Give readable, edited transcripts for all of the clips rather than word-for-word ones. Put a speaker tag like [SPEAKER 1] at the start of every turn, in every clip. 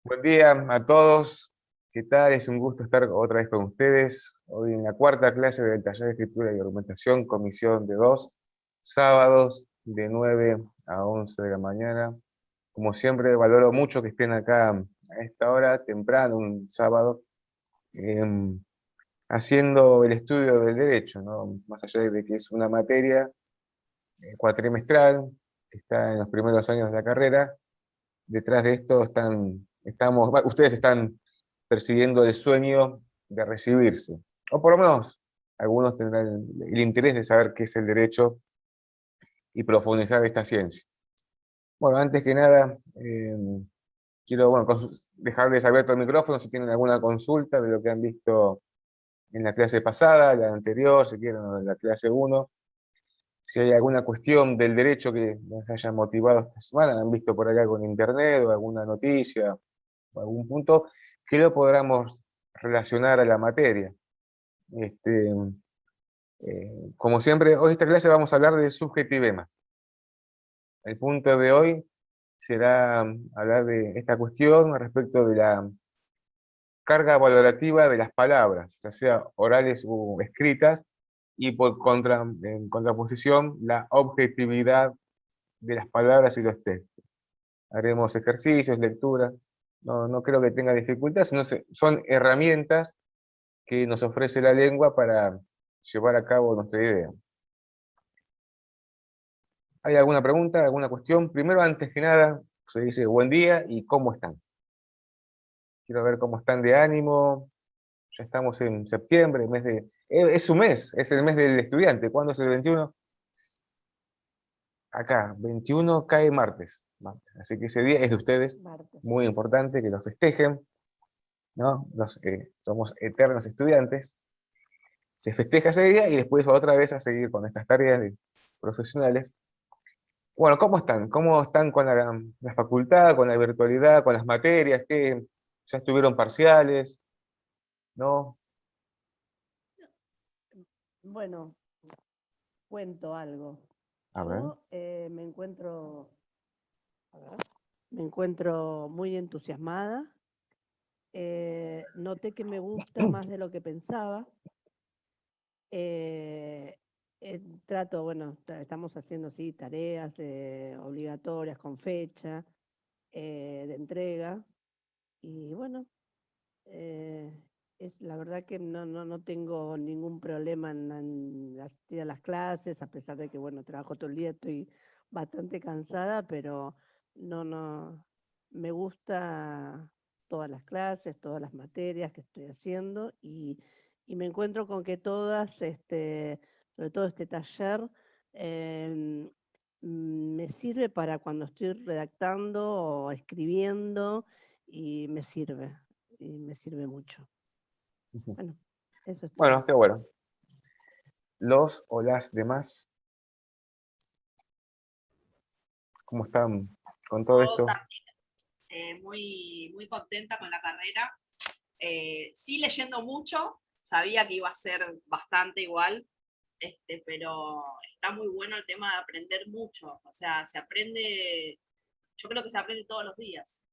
[SPEAKER 1] Buen día a todos. ¿Qué tal? Es un gusto estar otra vez con ustedes. Hoy en la cuarta clase del taller de escritura y argumentación, comisión de 2, sábados de 9 a 11 de la mañana. Como siempre, valoro mucho que estén acá a esta hora, temprano, un sábado, em, haciendo el estudio del derecho, ¿no? Más allá de que es una materia cuatrimestral, que está en los primeros años de la carrera. Detrás de esto ustedes están persiguiendo el sueño de recibirse, o por lo menos algunos tendrán el interés de saber qué es el derecho y profundizar esta ciencia. Bueno, antes que nada, quiero dejarles abierto el micrófono si tienen alguna consulta de lo que han visto en la clase pasada, la anterior, si quieren, o en la clase uno. Si hay alguna cuestión del derecho que les haya motivado esta semana, han visto por acá con internet o alguna noticia o algún punto, que lo podamos relacionar a la materia. Este, Como siempre, hoy en esta clase vamos a hablar de subjetivemas. El punto de hoy será hablar de esta cuestión respecto de la carga valorativa de las palabras, ya sea orales u escritas, y en contraposición, la objetividad de las palabras y los textos. Haremos ejercicios, lecturas, no creo que tenga dificultad, son herramientas que nos ofrece la lengua para llevar a cabo nuestra idea. ¿Hay alguna pregunta, alguna cuestión? Primero, antes que nada, se dice buen día y cómo están. Quiero ver cómo están de ánimo. Ya estamos en septiembre, es su mes, es el mes del estudiante. ¿Cuándo es el 21? Acá, 21 cae martes. Así que ese día es de ustedes,
[SPEAKER 2] Martes.
[SPEAKER 1] muy importante que lo festejen, ¿no? Somos eternos estudiantes. Se festeja ese día y después otra vez a seguir con estas tareas profesionales. Bueno, ¿cómo están? ¿Cómo están con la facultad, con la virtualidad, con las materias? ¿Ya estuvieron parciales? ¿No?
[SPEAKER 2] Bueno, cuento algo.
[SPEAKER 1] A ver.
[SPEAKER 2] Yo a ver, me encuentro muy entusiasmada. Noté que me gusta más de lo que pensaba. Eh, Trato, bueno, estamos haciendo sí tareas obligatorias con fecha de entrega. Y bueno, eh, es la verdad que no tengo ningún problema en asistir a las clases, a pesar de que, bueno, trabajo todo el día, estoy bastante cansada, pero no, me gusta todas las clases, todas las materias que estoy haciendo y me encuentro con que todas, sobre todo este taller, em, me sirve para cuando estoy redactando o escribiendo y me sirve mucho.
[SPEAKER 1] Ujú.
[SPEAKER 2] Bueno, eso es todo.
[SPEAKER 1] Bueno, qué bueno. Los o las demás, ¿cómo están con todo
[SPEAKER 3] Yo
[SPEAKER 1] esto?
[SPEAKER 3] también muy contenta con la carrera. Sí leyendo mucho, sabía que iba a ser bastante igual, pero está muy bueno el tema de aprender mucho. O sea, se aprende, yo creo que se aprende todos los días.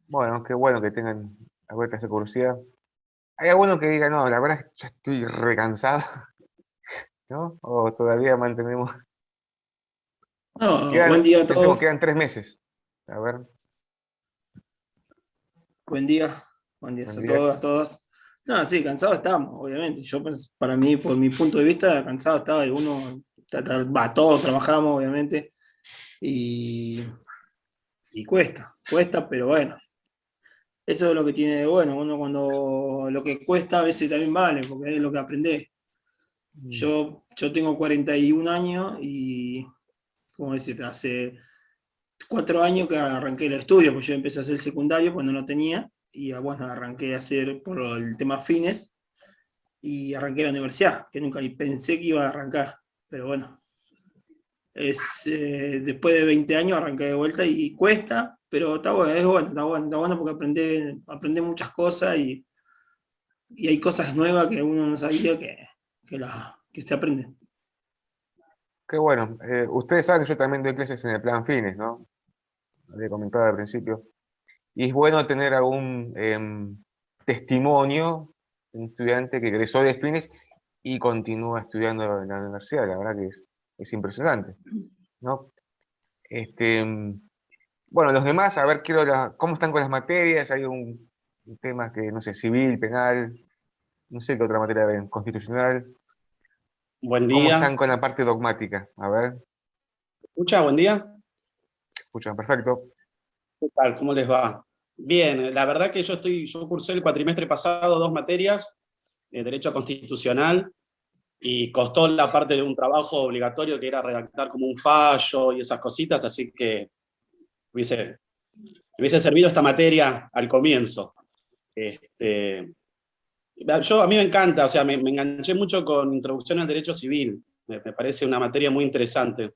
[SPEAKER 1] Bueno, qué bueno que tengan abierta esa curiosidad. ¿Hay alguno que diga, no, la verdad es que ya estoy recansado, ¿no? O todavía mantenemos.
[SPEAKER 4] No, buen día a
[SPEAKER 1] Pensemos,
[SPEAKER 4] todos.
[SPEAKER 1] quedan 3 meses. A ver,
[SPEAKER 4] Buen día. Buen día
[SPEAKER 1] buen
[SPEAKER 4] a
[SPEAKER 1] día.
[SPEAKER 4] todos, a todas. No, sí, cansado estamos, obviamente. Yo, para mí, por mi punto de vista, cansado estaba. Y uno, todos trabajamos, obviamente. Y, y cuesta, pero bueno. Eso es lo que tiene de bueno. Uno cuando lo que cuesta a veces también vale, porque es lo que aprendés. Yo tengo 41 años y, ¿cómo decirte? Hace 4 años que arranqué el estudio, pues yo empecé a hacer el secundario cuando no tenía, y bueno, arranqué a hacer por el tema fines, y arranqué la universidad, que nunca ni pensé que iba a arrancar, pero bueno, después de 20 años arranqué de vuelta y cuesta, pero está bueno, está bueno porque aprende muchas cosas y hay cosas nuevas que uno no sabía que se aprenden.
[SPEAKER 1] Qué bueno. Ustedes saben que yo también doy clases en el plan fines, ¿no? le comentaba al principio. Y es bueno tener algún testimonio de un estudiante que egresó de Fines y continúa estudiando en la universidad. La verdad que es impresionante, ¿no? Bueno, los demás, a ver, cómo están con las materias. Hay un tema que, no sé, civil, penal, no sé qué otra materia ven, constitucional.
[SPEAKER 5] Buen
[SPEAKER 1] ¿Cómo
[SPEAKER 5] día.
[SPEAKER 1] están con la parte dogmática? A ver,
[SPEAKER 5] ¿Escucha? Buen día.
[SPEAKER 1] escuchan, perfecto.
[SPEAKER 5] ¿Qué tal? ¿Cómo les va? Bien, la verdad que yo cursé el cuatrimestre pasado 2 materias, Derecho Constitucional, y costó la parte de un trabajo obligatorio que era redactar como un fallo y esas cositas, así que hubiese servido esta materia al comienzo. Este, a mí me encanta, o sea, me enganché mucho con Introducción al Derecho Civil, me parece una materia muy interesante.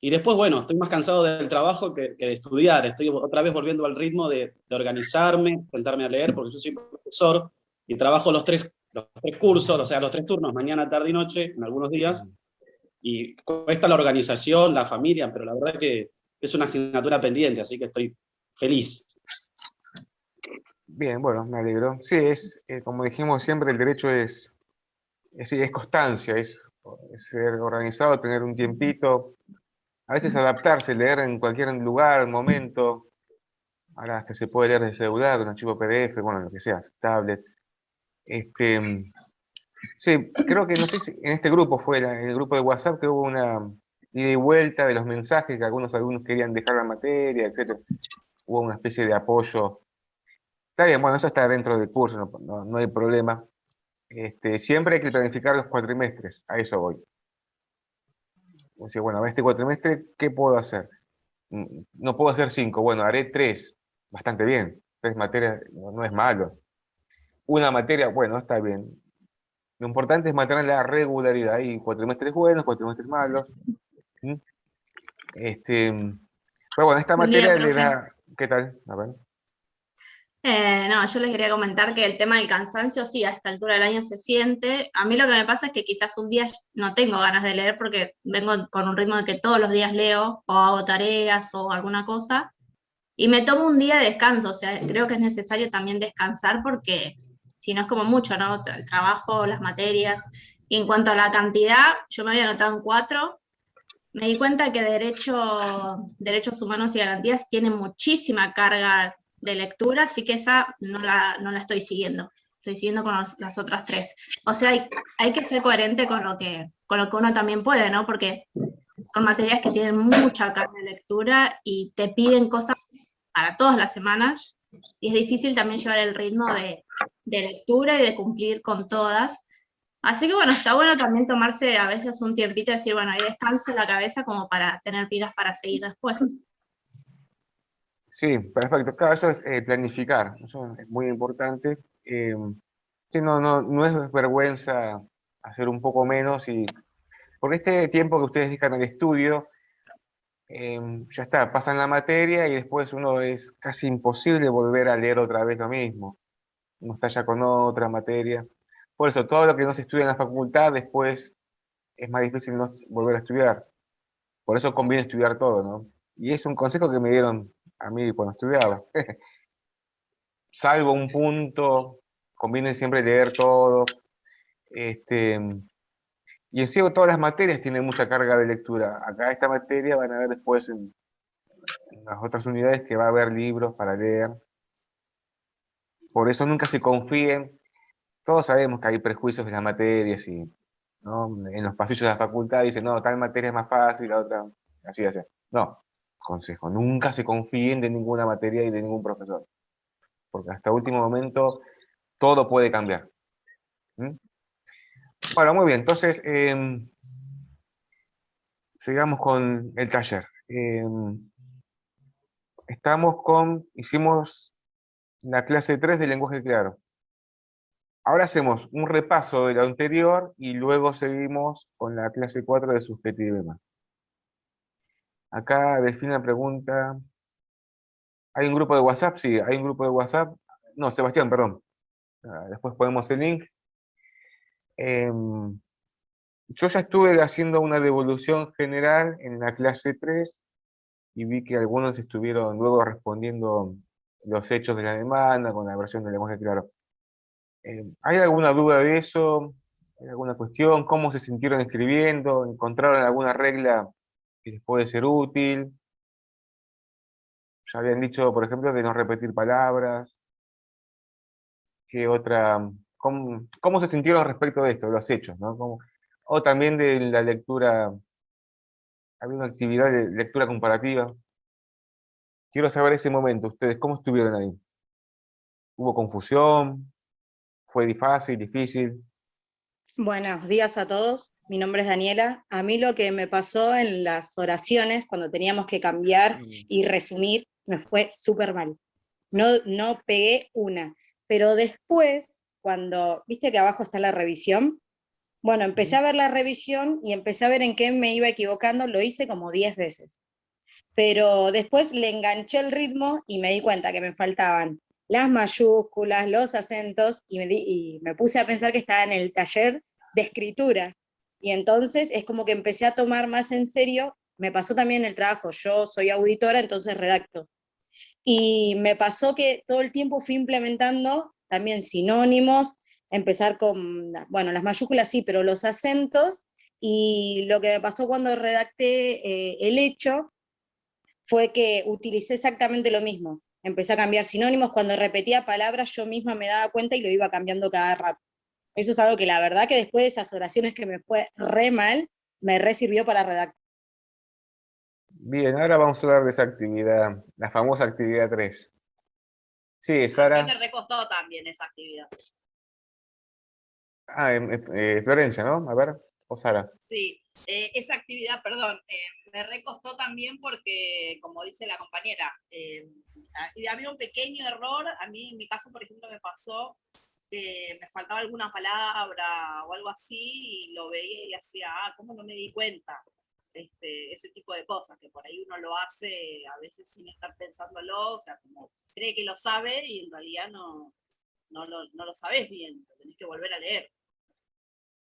[SPEAKER 5] Y después, bueno, estoy más cansado del trabajo que de estudiar. Estoy otra vez volviendo al ritmo de organizarme, sentarme a leer, porque yo soy profesor y trabajo los tres cursos, o sea, los 3 turnos, mañana, tarde y noche, en algunos días. Y cuesta la organización, la familia, pero la verdad que es una asignatura pendiente, así que estoy feliz.
[SPEAKER 1] Bien, bueno, me alegro. Sí, como dijimos siempre, el derecho es constancia, es ser organizado, tener un tiempito, a veces adaptarse, leer en cualquier lugar, momento. Ahora hasta se puede leer de celular, de un archivo PDF, bueno, lo que sea, tablet. Sí, creo que, no sé si en este grupo en el grupo de WhatsApp, que hubo una ida y vuelta de los mensajes, que algunos alumnos querían dejar la materia, etc. Hubo una especie de apoyo. Está bien, bueno, eso está dentro del curso, no hay problema. Siempre hay que planificar los cuatrimestres, a eso voy. O sea, bueno, a ver, este cuatrimestre, ¿qué puedo hacer? No puedo hacer 5, bueno, haré 3, bastante bien. 3 materias no es malo. Una materia, bueno, está bien. Lo importante es mantener la regularidad. Hay cuatrimestres buenos, cuatrimestres malos. ¿Mm? Pero bueno, esta
[SPEAKER 6] Buen día,
[SPEAKER 1] materia le
[SPEAKER 6] profe.
[SPEAKER 1] da... ¿Qué tal? A ver.
[SPEAKER 6] No, yo les quería comentar que el tema del cansancio, sí, a esta altura del año se siente. A mí lo que me pasa es que quizás un día no tengo ganas de leer porque vengo con un ritmo de que todos los días leo o hago tareas o alguna cosa y me tomo un día de descanso. O sea, creo que es necesario también descansar porque si no es como mucho, ¿no? El trabajo, las materias. Y en cuanto a la cantidad, yo me había anotado en 4. Me di cuenta que derechos humanos y garantías tiene muchísima carga de lectura, así que esa no la estoy siguiendo. Estoy siguiendo con las otras 3. O sea, hay que ser coherente con lo que uno también puede, ¿no? Porque son materias que tienen mucha carga de lectura y te piden cosas para todas las semanas, y es difícil también llevar el ritmo de lectura y de cumplir con todas. Así que bueno, está bueno también tomarse a veces un tiempito y decir, bueno, ahí descanso en la cabeza como para tener pilas para seguir después.
[SPEAKER 1] Sí, perfecto. Claro, eso es planificar. Eso es muy importante. Sí, no es vergüenza hacer un poco menos porque este tiempo que ustedes dedican al estudio, ya está, pasan la materia y después uno es casi imposible volver a leer otra vez lo mismo. Uno está ya con otra materia. Por eso, todo lo que no se estudia en la facultad, después es más difícil no volver a estudiar. Por eso conviene estudiar todo, ¿no? Y es un consejo que me dieron a mí cuando estudiaba. Salvo un punto, conviene siempre leer todo. Este, y en sí todas las materias tienen mucha carga de lectura. Acá esta materia van a ver después en las otras unidades que va a haber libros para leer. Por eso nunca se confíen. Todos sabemos que hay prejuicios de las materias y, ¿no? En los pasillos de la facultad dicen, no, tal materia es más fácil, la otra, así, así. No, consejo, nunca se confíen de ninguna materia y de ningún profesor, porque hasta último momento todo puede cambiar. ¿Mm? Bueno, muy bien, entonces sigamos con el taller. Hicimos la clase 3 de lenguaje claro. Ahora hacemos un repaso de lo anterior y luego seguimos con la clase 4 de subjetivo y demás. Acá Delfina pregunta, ¿hay un grupo de WhatsApp? Sí, hay un grupo de WhatsApp. No, Sebastián, perdón. Después ponemos el link. Yo ya estuve haciendo una devolución general en la clase 3. y vi que algunos estuvieron luego respondiendo los hechos de la demanda con la versión del lenguaje claro. ¿Hay alguna duda de eso? ¿Hay alguna cuestión? ¿Cómo se sintieron escribiendo? ¿Encontraron alguna regla que les puede ser útil? Ya habían dicho, por ejemplo, de no repetir palabras. ¿Qué otra? ¿Cómo se sintieron respecto de esto, de los hechos, ¿no? O también de la lectura, había una actividad de lectura comparativa. Quiero saber ese momento, ustedes, ¿cómo estuvieron ahí? ¿Hubo confusión? ¿Fue fácil, difícil?
[SPEAKER 7] Buenos días a todos, mi nombre es Daniela. A mí lo que me pasó en las oraciones, cuando teníamos que cambiar y resumir, me fue súper mal. No pegué una, pero después, cuando, viste que abajo está la revisión, bueno, empecé a ver la revisión y empecé a ver en qué me iba equivocando, lo hice como 10 veces. Pero después le enganché el ritmo y me di cuenta que me faltaban las mayúsculas, los acentos, y me puse a pensar que estaba en el taller de escritura. Y entonces es como que empecé a tomar más en serio. Me pasó también el trabajo, yo soy auditora, entonces redacto. Y me pasó que todo el tiempo fui implementando también sinónimos, empezar con, bueno, las mayúsculas sí, pero los acentos, y lo que me pasó cuando redacté el hecho fue que utilicé exactamente lo mismo. Empecé a cambiar sinónimos, cuando repetía palabras yo misma me daba cuenta y lo iba cambiando cada rato. Eso es algo que la verdad que después de esas oraciones que me fue re mal, me re sirvió para redactar.
[SPEAKER 1] Bien, ahora vamos a hablar de esa actividad, la famosa actividad 3. Sí,
[SPEAKER 3] A mí
[SPEAKER 1] Sara.
[SPEAKER 3] me recostó también esa actividad.
[SPEAKER 1] Florencia, ¿no? A ver, o Sara.
[SPEAKER 3] Sí, esa actividad, perdón, me recostó también porque, como dice la compañera, había un pequeño error. A mí, en mi caso, por ejemplo, me pasó que me faltaba alguna palabra o algo así, y lo veía y hacía, ¿cómo no me di cuenta? Ese tipo de cosas, que por ahí uno lo hace a veces sin estar pensándolo, o sea, como cree que lo sabe y en realidad no lo sabes bien, lo tenés que volver a leer.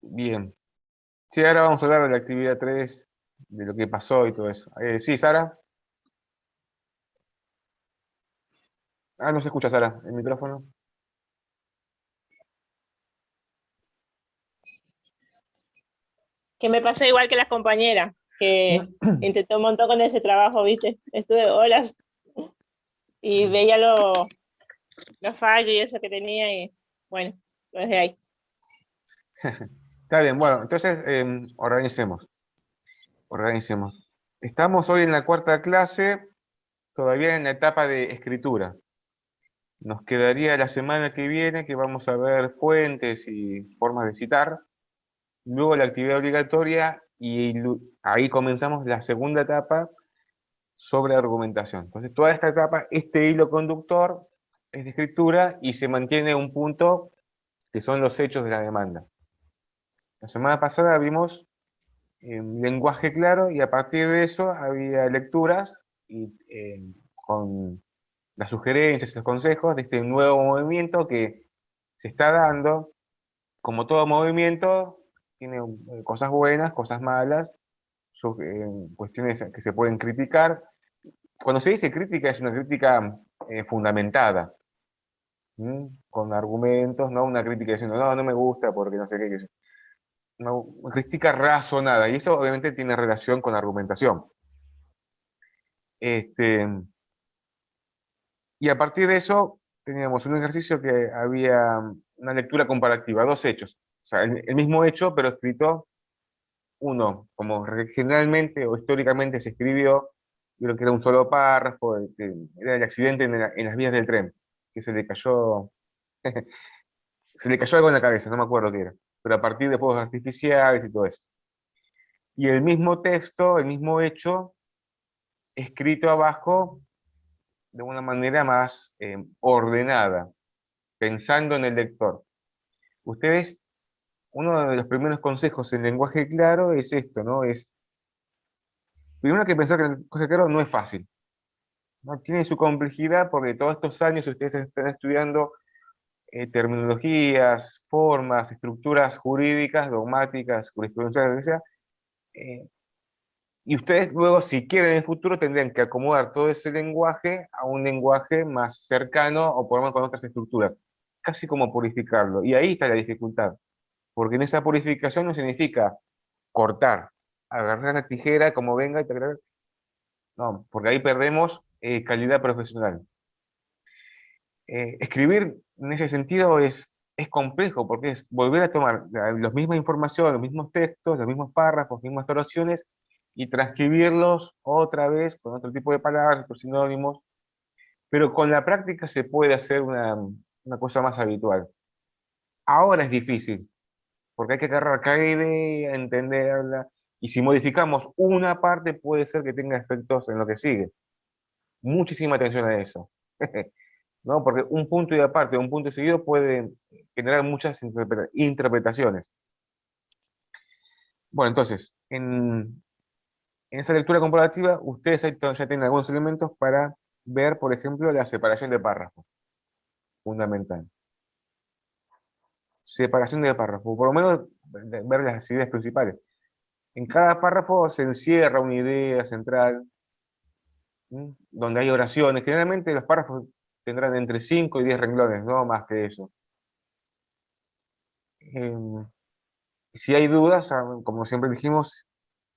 [SPEAKER 1] Bien. Sí, ahora vamos a hablar de la actividad 3, de lo que pasó y todo eso. Sí, Sara. Ah, no se escucha, Sara, el micrófono.
[SPEAKER 8] Que me pasó igual que las compañeras, que intenté un montón con ese trabajo, ¿viste? Estuve horas y veía los fallos y eso que tenía y bueno, lo dejé ahí.
[SPEAKER 1] Está bien, bueno, entonces organicemos. Estamos hoy en la cuarta clase, todavía en la etapa de escritura. Nos quedaría la semana que viene que vamos a ver fuentes y formas de citar. Luego la actividad obligatoria y ahí comenzamos la segunda etapa sobre argumentación. Entonces toda esta etapa, este hilo conductor es de escritura y se mantiene un punto que son los hechos de la demanda. La semana pasada vimos lenguaje claro y a partir de eso había lecturas y, con las sugerencias y los consejos de este nuevo movimiento que se está dando. Como todo movimiento, tiene cosas buenas, cosas malas, cuestiones que se pueden criticar. Cuando se dice crítica, es una crítica fundamentada, con argumentos, no una crítica diciendo, no, no me gusta porque no sé qué. Una crítica razonada, y eso obviamente tiene relación con argumentación. Y a partir de eso, teníamos un ejercicio que había una lectura comparativa, dos hechos. O sea, el mismo hecho, pero escrito uno, como generalmente o históricamente se escribió, yo creo que era un solo párrafo, era el accidente en las vías del tren, que se le cayó algo en la cabeza, no me acuerdo qué era, pero a partir de fuegos artificiales y todo eso. Y el mismo texto, el mismo hecho, escrito abajo de una manera más ordenada, pensando en el lector. Ustedes, uno de los primeros consejos en lenguaje claro es esto, ¿no? Es, primero que pensar que el lenguaje claro no es fácil, ¿no? Tiene su complejidad porque todos estos años ustedes están estudiando terminologías, formas, estructuras jurídicas, dogmáticas, jurisprudenciales, lo que sea, Y ustedes luego, si quieren en el futuro, tendrían que acomodar todo ese lenguaje a un lenguaje más cercano o por lo menos con otras estructuras. Casi como purificarlo. Y ahí está la dificultad. Porque en esa purificación no significa cortar, agarrar la tijera como venga y tac. No, porque ahí perdemos calidad profesional. Escribir en ese sentido es complejo, porque es volver a tomar la misma información, los mismos textos, los mismos párrafos, las mismas oraciones, y transcribirlos otra vez con otro tipo de palabras, otros sinónimos, pero con la práctica se puede hacer una cosa más habitual. Ahora es difícil, porque hay que agarrar cada idea, entenderla, y si modificamos una parte puede ser que tenga efectos en lo que sigue. Muchísima atención a eso. ¿No? Porque un punto y aparte, un punto y seguido puede generar muchas interpretaciones. Bueno, entonces, en esa lectura comparativa, ustedes ahí ya tienen algunos elementos para ver, por ejemplo, la separación de párrafos, fundamental. Separación de párrafos, por lo menos ver las ideas principales. En cada párrafo se encierra una idea central, donde hay oraciones. Generalmente los párrafos tendrán entre 5 y 10 renglones, no más que eso. Si hay dudas, como siempre dijimos,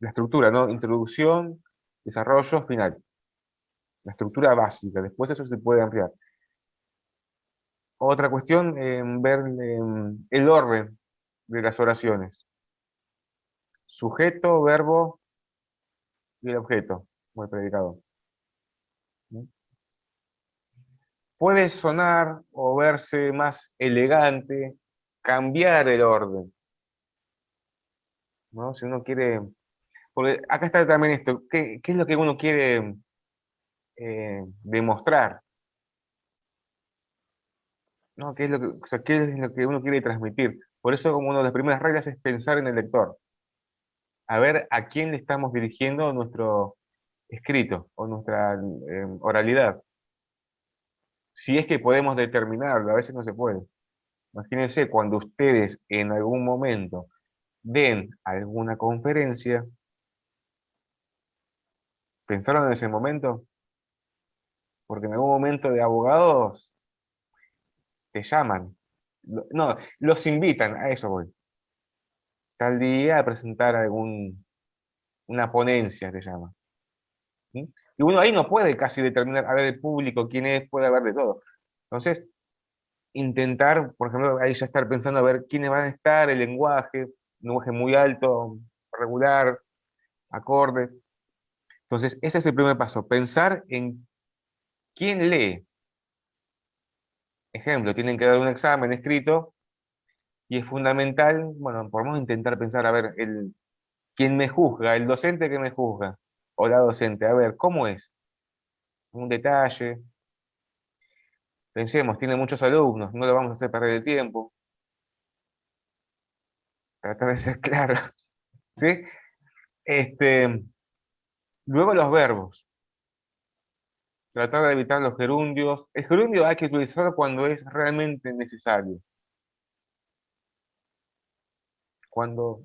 [SPEAKER 1] la estructura, ¿no? Introducción, desarrollo, final. La estructura básica, después eso se puede ampliar. Otra cuestión, ver el orden de las oraciones. Sujeto, verbo y el objeto, o el predicado. Puede sonar o verse más elegante cambiar el orden, ¿no? Si uno quiere... Porque acá está también esto, ¿qué es lo que uno quiere demostrar? ¿No? ¿Qué es lo que, o sea, qué es lo que uno quiere transmitir? Por eso, como una de las primeras reglas es pensar en el lector. A ver a quién le estamos dirigiendo nuestro escrito o nuestra oralidad. Si es que podemos determinarlo, a veces no se puede. Imagínense cuando ustedes en algún momento den alguna conferencia, ¿pensaron en ese momento? Porque en algún momento de abogados te llaman. No, los invitan, a eso voy. Tal día a presentar una ponencia, se llama. ¿Sí? Y uno ahí no puede casi determinar, a ver el público, quién es, puede haber de todo. Entonces, intentar, por ejemplo, ahí ya estar pensando a ver quiénes van a estar, el lenguaje, un lenguaje muy alto, regular, acorde. Entonces, ese es el primer paso, pensar en quién lee. Ejemplo, tienen que dar un examen escrito y es fundamental, bueno, podemos intentar pensar, a ver, quién me juzga, el docente que me juzga, o la docente, a ver, ¿cómo es? Un detalle. Pensemos, tiene muchos alumnos, no le vamos a hacer perder el tiempo. Tratar de ser claro, ¿sí? Luego los verbos. Tratar de evitar los gerundios. El gerundio hay que utilizarlo cuando es realmente necesario. Cuando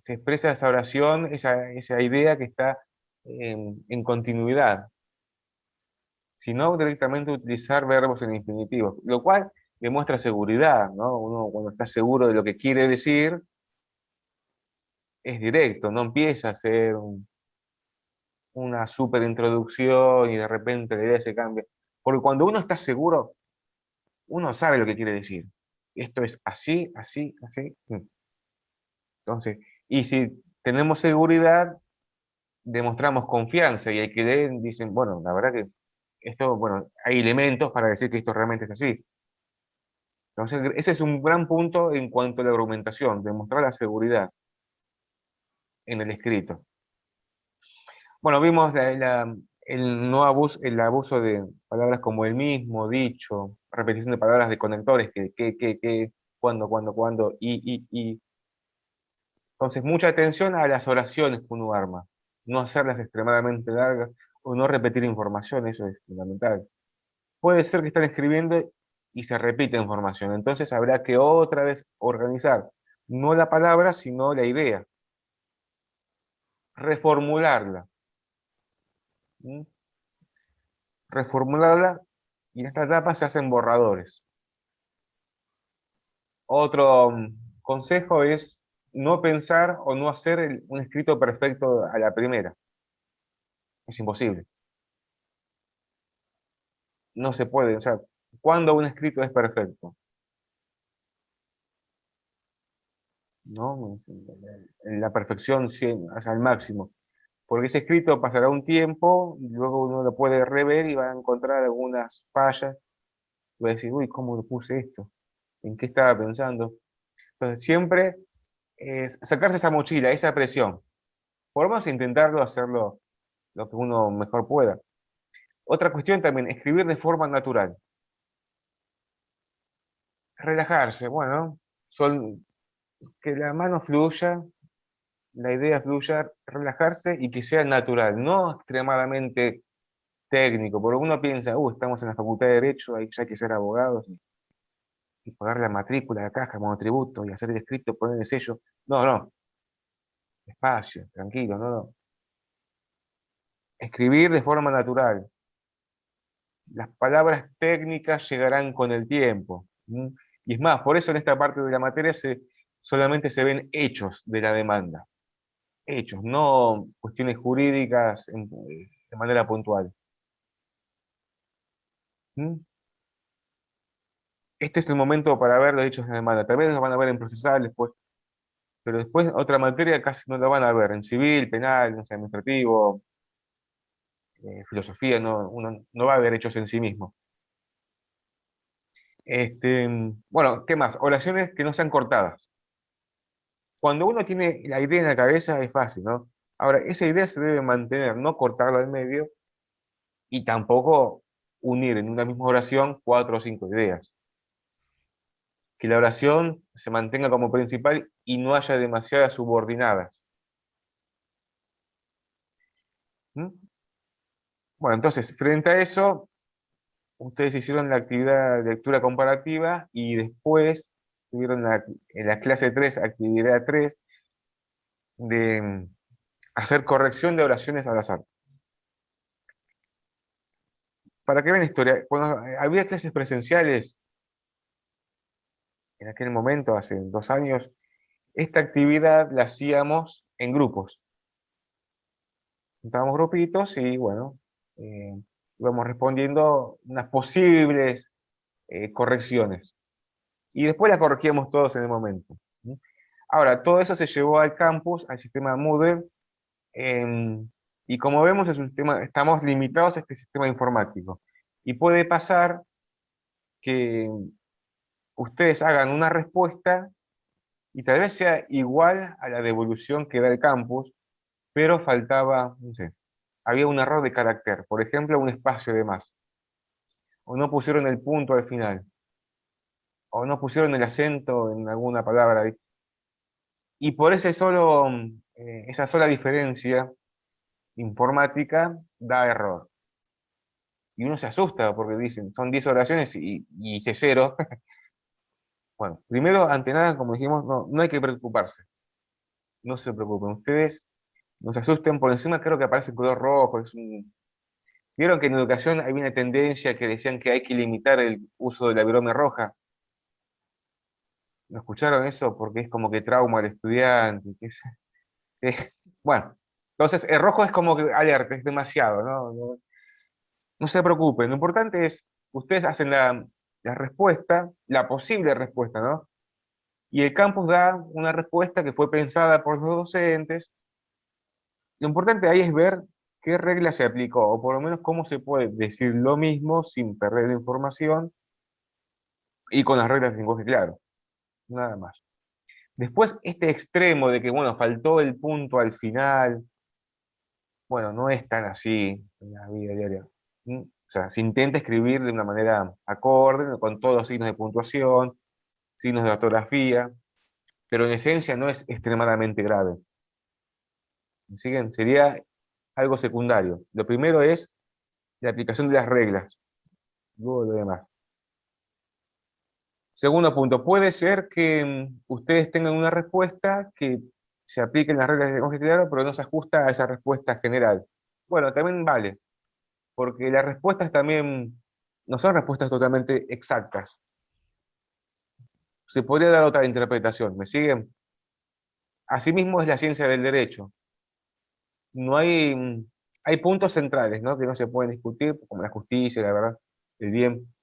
[SPEAKER 1] se expresa esa oración, esa idea que está en continuidad. Si no, directamente utilizar verbos en infinitivo, lo cual demuestra seguridad, ¿no? Uno cuando está seguro de lo que quiere decir, es directo, no empieza a hacer una super introducción y de repente la idea se cambia. Porque cuando uno está seguro, uno sabe lo que quiere decir. Esto es así, así, así. Entonces, y si tenemos seguridad, demostramos confianza y hay que leer, dicen, bueno, la verdad que esto, bueno, hay elementos para decir que esto realmente es así. Entonces, ese es un gran punto en cuanto a la argumentación, demostrar la seguridad en el escrito. Bueno, vimos el abuso de palabras como el mismo, dicho, repetición de palabras de conectores, que, cuando, y. Entonces, mucha atención a las oraciones que uno arma, no hacerlas extremadamente largas o no repetir información, eso es fundamental. Puede ser que están escribiendo y se repite información, entonces habrá que otra vez organizar, no la palabra, sino la idea. reformularla. ¿Mm? Reformularla, y en esta etapa se hacen borradores. Otro consejo es no pensar o no hacer un escrito perfecto a la primera. Es imposible. No se puede. O sea, ¿cuándo un escrito es perfecto? ¿No? En la perfección, o sea, al máximo. Porque ese escrito pasará un tiempo, y luego uno lo puede rever y va a encontrar algunas fallas. Y va a decir, uy, ¿cómo lo puse esto? ¿En qué estaba pensando? Entonces, siempre es sacarse esa mochila, esa presión. Por lo menos intentarlo hacerlo lo que uno mejor pueda. Otra cuestión también, escribir de forma natural. Relajarse, bueno, que la mano fluya, la idea fluya, relajarse y que sea natural, no extremadamente técnico, porque uno piensa, estamos en la Facultad de Derecho, hay que ser abogados y pagar la matrícula, la caja, monotributo y hacer el escrito, poner el sello. No, no, despacio, tranquilo, no. Escribir de forma natural. Las palabras técnicas llegarán con el tiempo. Y es más, por eso en esta parte de la materia solamente se ven hechos de la demanda. Hechos, no cuestiones jurídicas de manera puntual. ¿Mm? Este es el momento para ver los hechos de la demanda. Tal vez los van a ver en procesal después, pero después otra materia casi no lo van a ver. En civil, penal, no sé, administrativo, filosofía, uno no va a ver hechos en sí mismo. Bueno, ¿qué más? Oraciones que no sean cortadas. Cuando uno tiene la idea en la cabeza es fácil, ¿no? Ahora, esa idea se debe mantener, no cortarla al medio y tampoco unir en una misma oración 4 o 5 ideas. Que la oración se mantenga como principal y no haya demasiadas subordinadas. ¿Mm? Bueno, entonces, frente a eso, ustedes hicieron la actividad de lectura comparativa y después tuvieron en la clase 3, actividad 3, de hacer corrección de oraciones al azar. Para que vean la historia, cuando había clases presenciales, en aquel momento, hace 2 años, esta actividad la hacíamos en grupos. Juntábamos grupitos y, bueno, íbamos respondiendo unas posibles correcciones. Y después las corregíamos todos en el momento. Ahora, todo eso se llevó al campus, al sistema Moodle, y como vemos, estamos limitados a este sistema informático. Y puede pasar que ustedes hagan una respuesta y tal vez sea igual a la devolución que da el campus, pero faltaba, no sé, había un error de carácter, por ejemplo, un espacio de más, o no pusieron el punto al final, o no pusieron el acento en alguna palabra ahí. Y por esa sola diferencia informática da error. Y uno se asusta porque dicen, son 10 oraciones y hice 0. Bueno, primero, ante nada, como dijimos, no hay que preocuparse. No se preocupen. Ustedes no se asusten. Por encima creo que aparece el color rojo. Vieron que en educación hay una tendencia que decían que hay que limitar el uso de la virome roja. ¿No escucharon eso? Porque es como que trauma al estudiante. Bueno, entonces el rojo es como que alerta, es demasiado, ¿no? No se preocupen. Lo importante es, ustedes hacen la respuesta, la posible respuesta, ¿no? Y el campus da una respuesta que fue pensada por los docentes. Lo importante ahí es ver qué regla se aplicó, o por lo menos cómo se puede decir lo mismo sin perder la información y con las reglas de lenguaje claro. Nada más. Después, este extremo de que, bueno, faltó el punto al final, bueno, no es tan así en la vida diaria. O sea, se intenta escribir de una manera acorde, con todos los signos de puntuación, signos de ortografía, pero en esencia no es extremadamente grave. ¿Me siguen? Sería algo secundario. Lo primero es la aplicación de las reglas, luego lo demás. Segundo punto, puede ser que ustedes tengan una respuesta que se apliquen las reglas de lenguaje claro, pero no se ajusta a esa respuesta general. Bueno, también vale, porque las respuestas también no son respuestas totalmente exactas. Se podría dar otra interpretación, ¿me siguen? Asimismo es la ciencia del derecho. No hay puntos centrales, ¿no?, que no se pueden discutir, como la justicia, la verdad, el bien.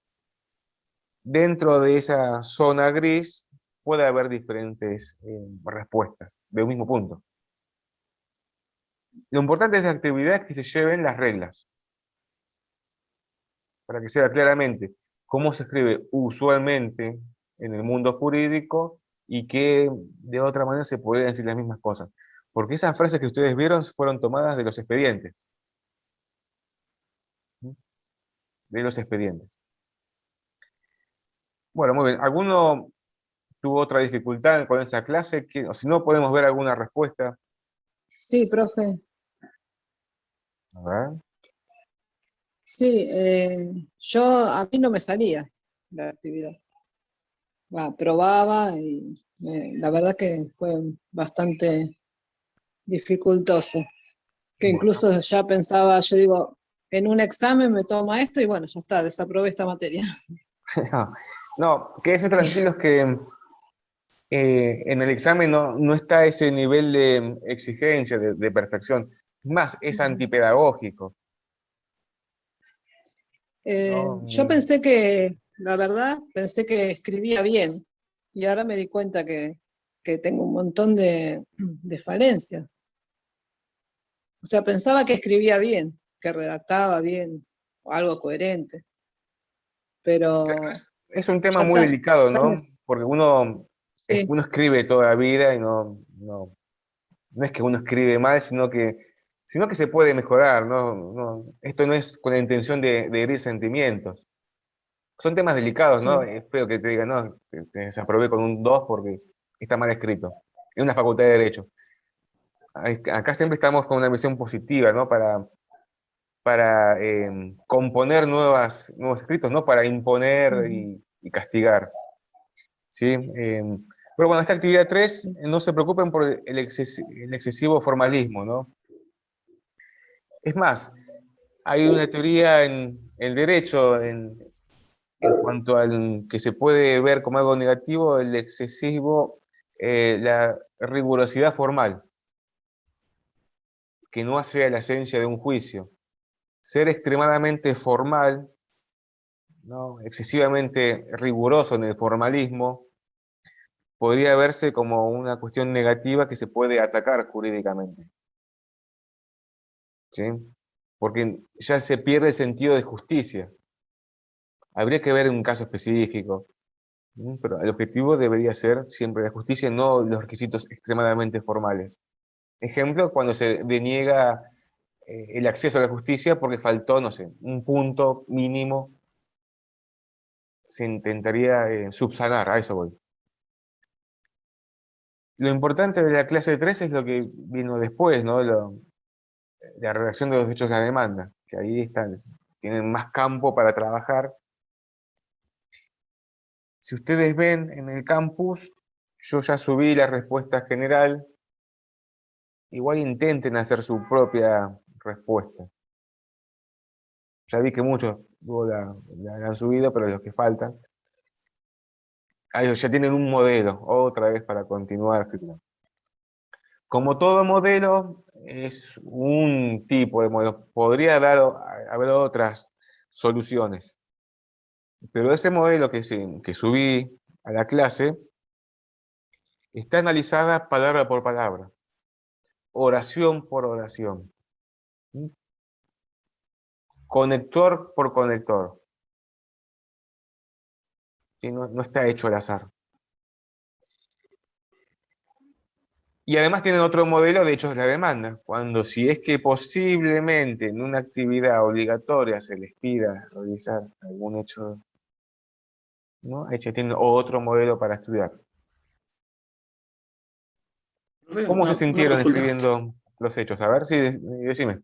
[SPEAKER 1] Dentro de esa zona gris puede haber diferentes respuestas de un mismo punto. Lo importante de esta actividad es que se lleven las reglas, para que sea claramente cómo se escribe usualmente en el mundo jurídico y que de otra manera se pueden decir las mismas cosas. Porque esas frases que ustedes vieron fueron tomadas de los expedientes. De los expedientes. Bueno, muy bien. ¿Alguno tuvo otra dificultad con esa clase? O si no, podemos ver alguna respuesta.
[SPEAKER 9] Sí, profe.
[SPEAKER 1] A ver.
[SPEAKER 9] Sí, a mí no me salía la actividad. Probaba y la verdad que fue bastante dificultoso. Que
[SPEAKER 1] Bueno.
[SPEAKER 9] incluso ya pensaba, yo digo, en un examen me toma esto y bueno, ya está, desaprobé esta materia.
[SPEAKER 1] No, quédense tranquilos que en el examen no está ese nivel de exigencia, de perfección. Es más, es antipedagógico.
[SPEAKER 9] Yo pensé que, la verdad, pensé que escribía bien y ahora me di cuenta que tengo un montón de falencias. O sea, pensaba que escribía bien, que redactaba bien, o algo coherente, pero
[SPEAKER 1] Es un tema
[SPEAKER 9] ya
[SPEAKER 1] muy
[SPEAKER 9] está.
[SPEAKER 1] delicado, ¿no? Porque uno
[SPEAKER 9] Sí,
[SPEAKER 1] escribe toda la vida y no es que uno escribe mal, sino que se puede mejorar, ¿no? Esto no es con la intención de herir sentimientos. Son temas delicados, ¿no?
[SPEAKER 9] sí,
[SPEAKER 1] Es feo que te digan, no, te desaprobé con un 2 porque está mal escrito. Es una facultad de Derecho. Acá siempre estamos con una visión positiva, ¿no? Para componer nuevos escritos, no para imponer y castigar. ¿Sí? Pero bueno, esta actividad 3, no se preocupen por el excesivo formalismo, ¿no? Es más, hay una teoría en el derecho en cuanto al que se puede ver como algo negativo, el excesivo, la rigurosidad formal, que no hace a la esencia de un juicio. Ser extremadamente formal, ¿no?, excesivamente riguroso en el formalismo, podría verse como una cuestión negativa que se puede atacar jurídicamente. ¿Sí? Porque ya se pierde el sentido de justicia. Habría que ver un caso específico, pero el objetivo debería ser siempre la justicia, no los requisitos extremadamente formales. Ejemplo, cuando se deniega el acceso a la justicia porque faltó, no sé, un punto mínimo, se intentaría subsanar, a eso voy. Lo importante de la clase 3 es lo que vino después, ¿no? La redacción de los hechos de la demanda, que ahí tienen más campo para trabajar. Si ustedes ven en el campus, yo ya subí la respuesta general. Igual intenten hacer su propia respuesta. Ya vi que muchos la han subido, pero los que faltan, ellos ya tienen un modelo, otra vez para continuar. Como todo modelo, es un tipo de modelo. Podría haber otras soluciones. Pero ese modelo que subí a la clase está analizada palabra por palabra, oración por oración, conector por conector. ¿Sí? No está hecho al azar. Y además tienen otro modelo de hechos de la demanda, cuando si es que posiblemente en una actividad obligatoria se les pida realizar algún hecho, ¿no? Ellos tienen otro modelo para estudiar. ¿Cómo se
[SPEAKER 4] Una
[SPEAKER 1] sintieron
[SPEAKER 4] consulta.
[SPEAKER 1] escribiendo los hechos? A ver, sí, decime.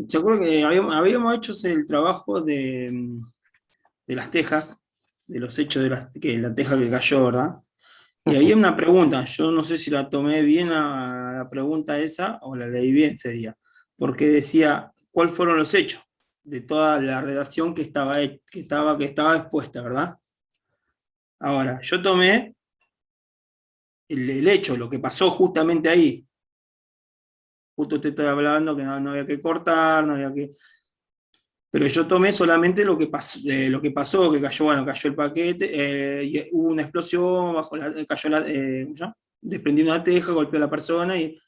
[SPEAKER 4] ¿Se acuerdan que habíamos hecho el trabajo de las tejas, de los hechos que la teja que cayó, ¿verdad? Y ahí hay una pregunta, yo no sé si la tomé bien a la pregunta esa, o la leí bien sería, porque decía, ¿cuáles fueron los hechos de toda la redacción que estaba expuesta, ¿verdad? Ahora, yo tomé el hecho, lo que pasó justamente ahí. Justo te estoy hablando que no había que cortar, no había que... Pero yo tomé solamente lo que pasó, que cayó, bueno, cayó el paquete, y hubo una explosión, ¿cómo se llama? Desprendió una teja, golpeó a la persona y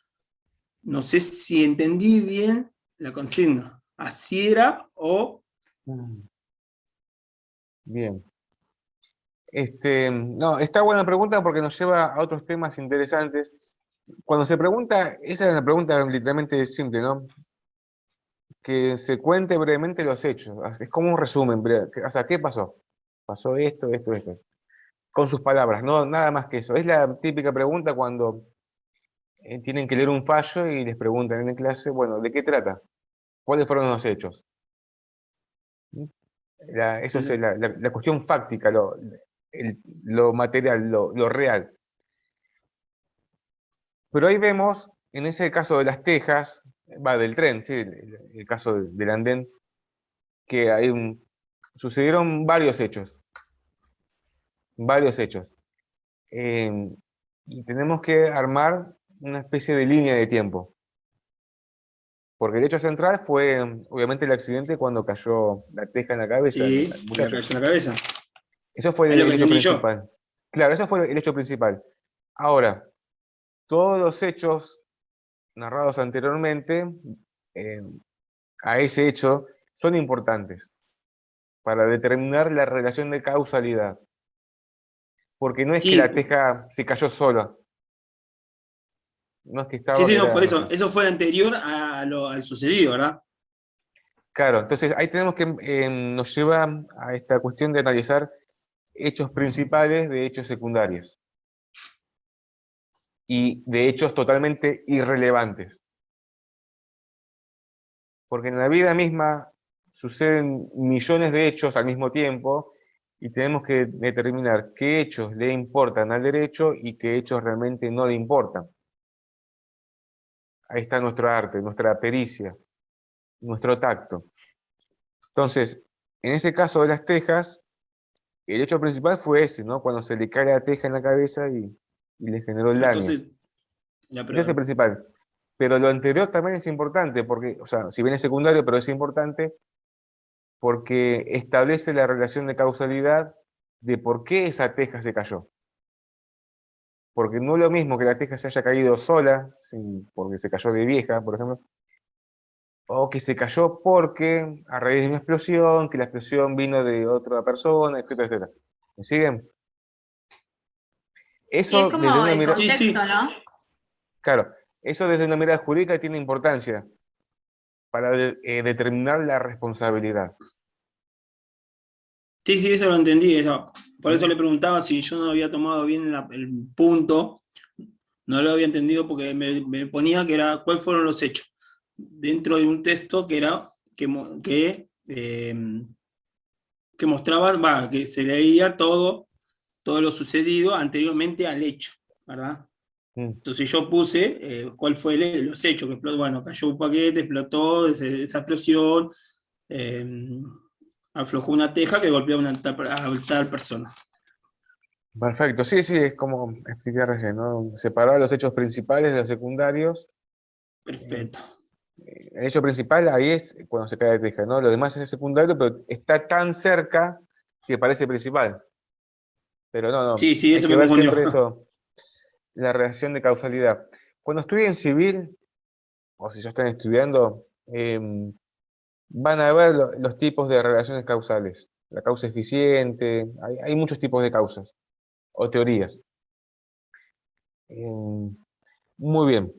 [SPEAKER 4] no sé si entendí bien la consigna. Así era o...
[SPEAKER 1] Bien. No, está buena pregunta porque nos lleva a otros temas interesantes. Cuando se pregunta, esa es una pregunta literalmente simple, ¿no? Que se cuente brevemente los hechos. Es como un resumen breve. O sea, ¿qué pasó? Pasó esto, esto, esto. Con sus palabras, no nada más que eso. Es la típica pregunta cuando tienen que leer un fallo y les preguntan en clase, bueno, ¿de qué trata? ¿Cuáles fueron los hechos? Eso es la cuestión fáctica, lo material, lo real. Pero ahí vemos, en ese caso de las tejas, va del tren, ¿sí? El caso del andén, que sucedieron varios hechos. Varios hechos. Y tenemos que armar una especie de línea de tiempo. Porque el hecho central fue, obviamente, el accidente cuando cayó la teja en la cabeza
[SPEAKER 4] Sí,
[SPEAKER 1] del
[SPEAKER 4] que la
[SPEAKER 1] muchacho.
[SPEAKER 4] cayó en la cabeza.
[SPEAKER 1] Eso fue
[SPEAKER 4] Es lo que
[SPEAKER 1] el hecho
[SPEAKER 4] entendí yo.
[SPEAKER 1] principal. Claro, eso fue el hecho principal. Ahora, todos los hechos narrados anteriormente eh, a ese hecho son importantes para determinar la relación de causalidad. Porque no es que
[SPEAKER 4] Sí,
[SPEAKER 1] la teja se cayó sola, no es que
[SPEAKER 4] sí,
[SPEAKER 1] estaba,
[SPEAKER 4] sí, no,
[SPEAKER 1] era,
[SPEAKER 4] por
[SPEAKER 1] no sé.
[SPEAKER 4] eso fue anterior al sucedido, ¿verdad?
[SPEAKER 1] Claro, entonces ahí tenemos que, nos lleva a esta cuestión de analizar hechos principales de hechos secundarios y de hechos totalmente irrelevantes. Porque en la vida misma suceden millones de hechos al mismo tiempo y tenemos que determinar qué hechos le importan al derecho y qué hechos realmente no le importan. Ahí está nuestro arte, nuestra pericia, nuestro tacto. Entonces, en ese caso de las tejas, el hecho principal fue ese, ¿no? Cuando se le cae la teja en la cabeza y le generó el daño.
[SPEAKER 4] Entonces,
[SPEAKER 1] Ese es el principal. Pero lo anterior también es importante, porque, o sea, si bien es secundario, pero es importante porque establece la relación de causalidad de por qué esa teja se cayó. Porque no es lo mismo que la teja se haya caído sola, porque se cayó de vieja, por ejemplo, o que se cayó porque a raíz de una explosión, que la explosión vino de otra persona, etcétera, etcétera. ¿Me siguen?
[SPEAKER 6] Sí, es
[SPEAKER 1] Eso desde
[SPEAKER 6] como
[SPEAKER 1] una
[SPEAKER 6] el
[SPEAKER 1] mirada,
[SPEAKER 4] sí, sí.
[SPEAKER 6] contexto, ¿no?
[SPEAKER 1] claro, eso desde una mirada jurídica tiene importancia para determinar la responsabilidad.
[SPEAKER 4] Sí, sí, eso lo entendí. Por eso
[SPEAKER 1] ¿Mm?
[SPEAKER 4] le preguntaba si yo no había tomado bien el punto, no lo había entendido porque me ponía que era cuáles fueron los hechos dentro de un texto que era que mostraba, que se leía todo lo sucedido anteriormente al hecho, ¿verdad?
[SPEAKER 1] Mm.
[SPEAKER 4] Entonces yo puse cuál fue los hechos, que explotó, bueno, cayó un paquete, explotó esa explosión, eh, aflojó una teja que golpeó a tal persona.
[SPEAKER 1] Perfecto, sí, sí, es como expliqué recién, ¿no? Separar los hechos principales de los secundarios.
[SPEAKER 4] Perfecto.
[SPEAKER 1] El hecho principal ahí es cuando se cae de teja, ¿no? Lo demás es secundario, pero está tan cerca que parece principal. Pero no,
[SPEAKER 4] Sí, sí,
[SPEAKER 1] hay
[SPEAKER 4] eso
[SPEAKER 1] que
[SPEAKER 4] me
[SPEAKER 1] ver
[SPEAKER 4] confundió.
[SPEAKER 1] siempre eso, la relación de causalidad. Cuando estudien civil, o si ya están estudiando, van a ver los tipos de relaciones causales. La causa eficiente, hay muchos tipos de causas o teorías. Muy bien.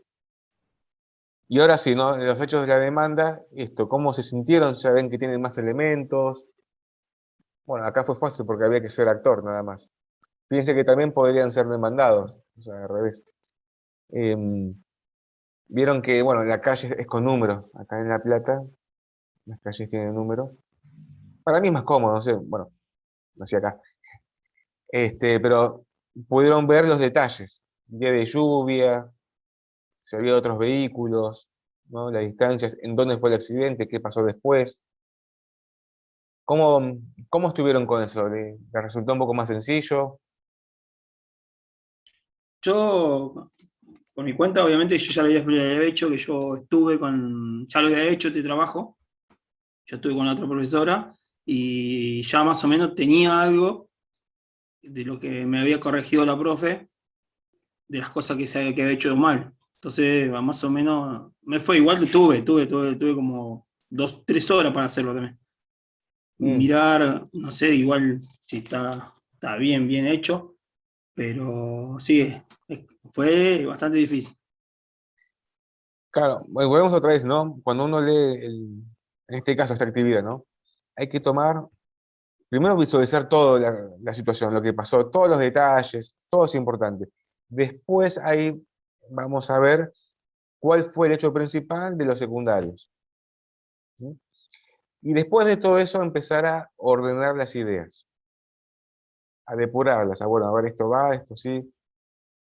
[SPEAKER 1] Y ahora sí, ¿no? Los hechos de la demanda, cómo se sintieron, ya ven que tienen más elementos. Bueno, acá fue fácil porque había que ser actor nada más. Fíjense que también podrían ser demandados, o sea, al revés. Em, Vieron que, bueno, la calle es con números. Acá en La Plata, las calles tienen números. Para mí es más cómodo, no sé, bueno, nací acá. Pero pudieron ver los detalles, día de lluvia, si había otros vehículos, ¿no? Las distancias, en dónde fue el accidente, qué pasó después. ¿Cómo estuvieron con eso? ¿Les resultó un poco más sencillo?
[SPEAKER 4] Yo, por mi cuenta, obviamente, yo ya lo había hecho, que yo estuve ya lo había hecho este trabajo, yo estuve con otra profesora y ya más o menos tenía algo de lo que me había corregido la profe, de las cosas que había hecho mal. Entonces, más o menos, me fue igual, tuve como 2, 3 horas para hacerlo también. Mirar, no sé, igual si está bien hecho, pero sí, fue bastante difícil.
[SPEAKER 1] Claro, bueno, volvemos otra vez, ¿no? Cuando uno lee, en este caso, esta actividad, ¿no? Hay que primero visualizar toda la situación, lo que pasó, todos los detalles, todo es importante. Después ahí vamos a ver cuál fue el hecho principal de los secundarios. ¿Sí? Y después de todo eso empezar a ordenar las ideas, a depurarlas, bueno, a ver, esto va, esto sí,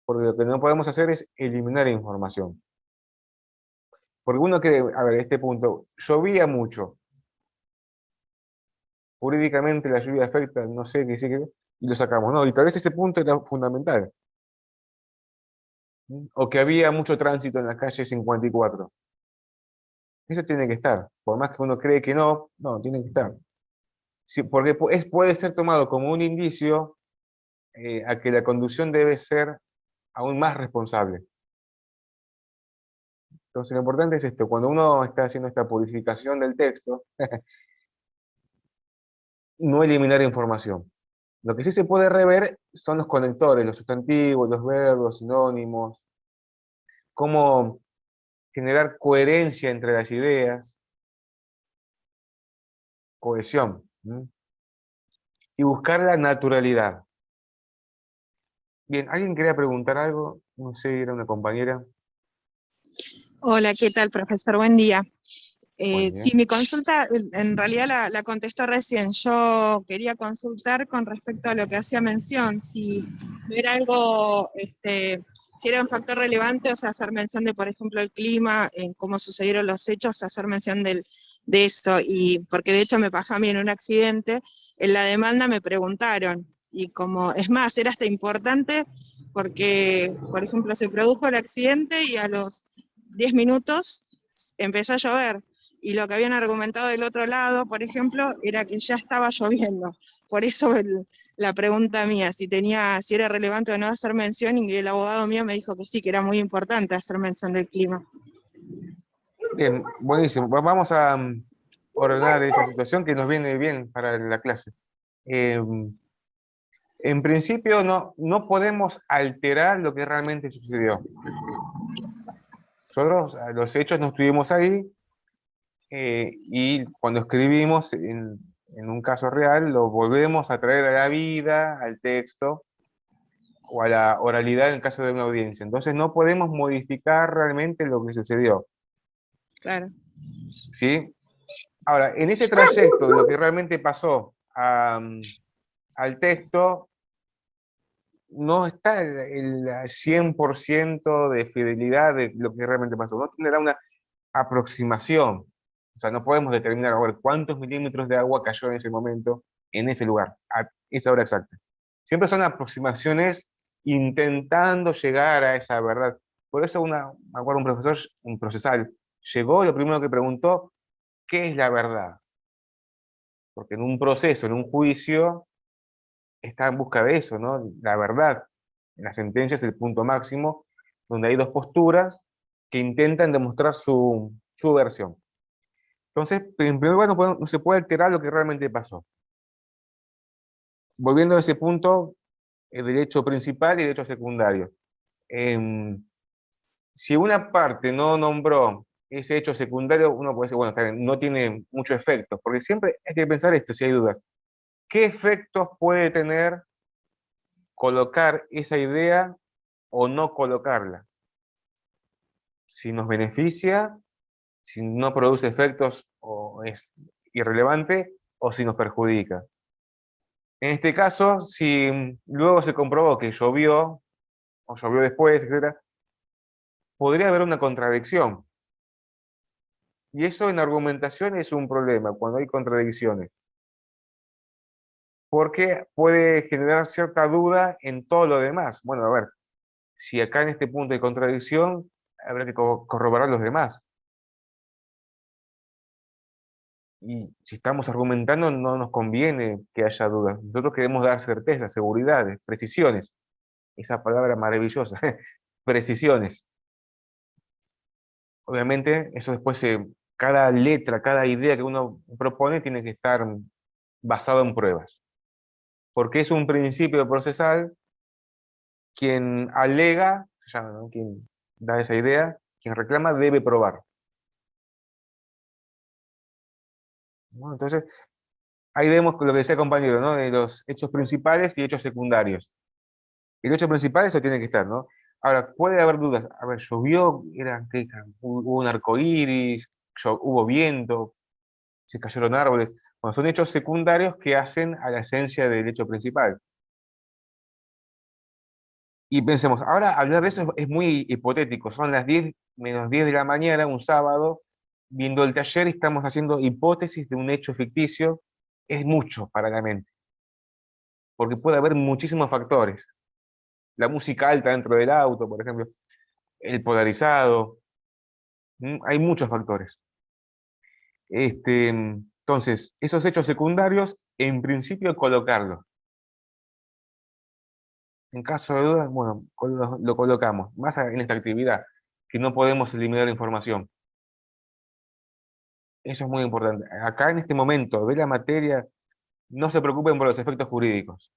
[SPEAKER 1] porque lo que no podemos hacer es eliminar información. Porque uno cree, a ver, este punto, llovía mucho, jurídicamente la lluvia afecta, no sé qué sí, y lo sacamos, no, y tal vez ese punto era fundamental. O que había mucho tránsito en la calle 54. Eso tiene que estar, por más que uno cree que no, no, tiene que estar. Sí, porque puede ser tomado como un indicio a que la conducción debe ser aún más responsable. Entonces lo importante es esto, cuando uno está haciendo esta purificación del texto, no eliminar información. Lo que sí se puede rever son los conectores, los sustantivos, los verbos, sinónimos, cómo generar coherencia entre las ideas, cohesión, ¿sí? Y buscar la naturalidad. Bien, ¿alguien quería preguntar algo? No sé, era una compañera.
[SPEAKER 10] Hola, ¿qué tal, profesor? Buen día.
[SPEAKER 1] Buen día.
[SPEAKER 10] Sí, mi consulta en realidad la contestó recién. Yo quería consultar con respecto a lo que hacía mención, si no era algo, si era un factor relevante, o sea, hacer mención de, por ejemplo, el clima, en cómo sucedieron los hechos, hacer mención de eso, y porque de hecho me pasó a mí en un accidente, en la demanda me preguntaron, y como, es más, era hasta importante porque, por ejemplo, se produjo el accidente y a los 10 minutos empezó a llover, y lo que habían argumentado del otro lado, por ejemplo, era que ya estaba lloviendo. Por eso la pregunta mía, si era relevante o no hacer mención, y el abogado mío me dijo que sí, que era muy importante hacer mención del clima.
[SPEAKER 1] Bien, buenísimo. Vamos a ordenar esa situación que nos viene bien para la clase. En principio no podemos alterar lo que realmente sucedió. Nosotros los hechos no estuvimos ahí, y cuando escribimos en un caso real lo volvemos a traer a la vida, al texto, o a la oralidad en el caso de una audiencia. Entonces no podemos modificar realmente lo que sucedió.
[SPEAKER 10] Claro.
[SPEAKER 1] ¿Sí? Ahora, en ese trayecto de lo que realmente pasó al texto, no está el 100% de fidelidad de lo que realmente pasó. No tendrá una aproximación. O sea, no podemos determinar, a ver, cuántos milímetros de agua cayó en ese momento, en ese lugar, a esa hora exacta. Siempre son aproximaciones intentando llegar a esa verdad. Por eso me acuerdo un profesor, un procesal, llegó y lo primero que preguntó, ¿qué es la verdad? Porque en un proceso, en un juicio, está en busca de eso, ¿no? La verdad. En la sentencia es el punto máximo, donde hay dos posturas que intentan demostrar su versión. Entonces, en primer lugar, no se puede alterar lo que realmente pasó. Volviendo a ese punto, el derecho principal y derecho secundario. Si una parte no nombró ese hecho secundario, uno puede decir, bueno, está bien, no tiene mucho efecto, porque siempre hay que pensar esto, si hay dudas. ¿Qué efectos puede tener colocar esa idea o no colocarla? Si nos beneficia, si no produce efectos o es irrelevante, o si nos perjudica. En este caso, si luego se comprobó que llovió, o llovió después, etc., podría haber una contradicción. Y eso en argumentación es un problema, cuando hay contradicciones. Porque puede generar cierta duda en todo lo demás. Bueno, a ver, si acá en este punto hay contradicción, habrá que corroborar los demás. Y si estamos argumentando, no nos conviene que haya dudas. Nosotros queremos dar certeza, seguridades, precisiones. Esa palabra maravillosa, precisiones. Obviamente, eso después, cada letra, cada idea que uno propone tiene que estar basado en pruebas. Porque es un principio procesal, quien alega, se llama, ¿no? Quien da esa idea, quien reclama debe probar, ¿no? Entonces, ahí vemos lo que decía el compañero, ¿no? De los hechos principales y hechos secundarios. El hecho principal, eso tiene que estar, ¿no? Ahora, puede haber dudas. A ver, llovió, hubo un arco iris, hubo viento, se cayeron árboles. Bueno, son hechos secundarios que hacen a la esencia del hecho principal. Y pensemos, ahora hablar de eso es muy hipotético. Son las 10 menos 10 de la mañana, un sábado, viendo el taller y estamos haciendo hipótesis de un hecho ficticio. Es mucho para la mente, porque puede haber muchísimos factores. La música alta dentro del auto, por ejemplo, el polarizado, hay muchos factores. Entonces, esos hechos secundarios, en principio, colocarlos. En caso de dudas, bueno, lo colocamos, más en esta actividad, que no podemos eliminar información. Eso es muy importante. Acá en este momento de la materia, no se preocupen por los efectos jurídicos.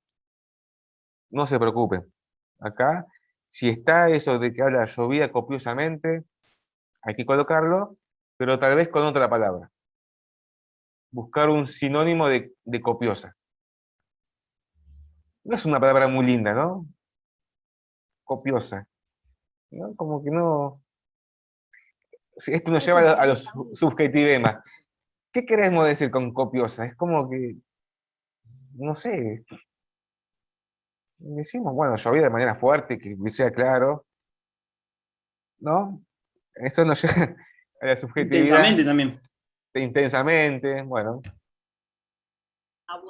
[SPEAKER 1] No se preocupen. Acá, si está eso de que habla llovía copiosamente, hay que colocarlo, pero tal vez con otra palabra. Buscar un sinónimo de copiosa. No es una palabra muy linda, ¿no? Copiosa, ¿no? Como que no. Esto nos lleva a los subjetivemas. ¿Qué queremos decir con copiosa? Es como que, no sé, decimos, bueno, llovía de manera fuerte, que sea claro, ¿no? Eso nos lleva a la subjetividad.
[SPEAKER 4] Intensamente también.
[SPEAKER 1] Intensamente, bueno.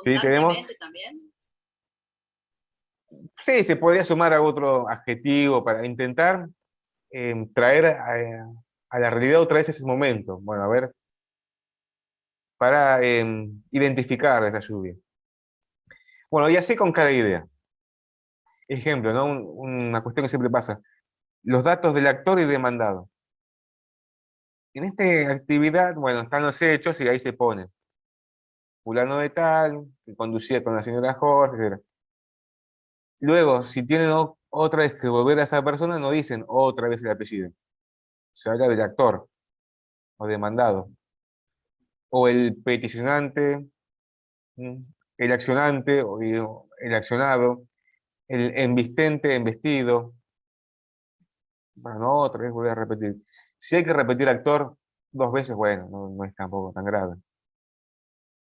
[SPEAKER 1] Sí,
[SPEAKER 3] Abundantemente también.
[SPEAKER 1] Sí, se podría sumar a otro adjetivo para intentar traer a la realidad otra vez ese momento. Bueno, a ver, para identificar esa lluvia. Bueno, y así con cada idea. Ejemplo, ¿no? Una cuestión que siempre pasa. Los datos del actor y demandado. En esta actividad, bueno, están los hechos y ahí se pone. Fulano de tal, que conducía con la señora Jorge, etc. Luego, si tienen otra vez que volver a esa persona, no dicen otra vez el apellido. Se habla del actor o demandado. O el peticionante, el accionante o el accionado, el embistente, embestido. Bueno, no, otra vez voy a repetir. Si hay que repetir actor 2 veces, bueno, no es tampoco tan grave.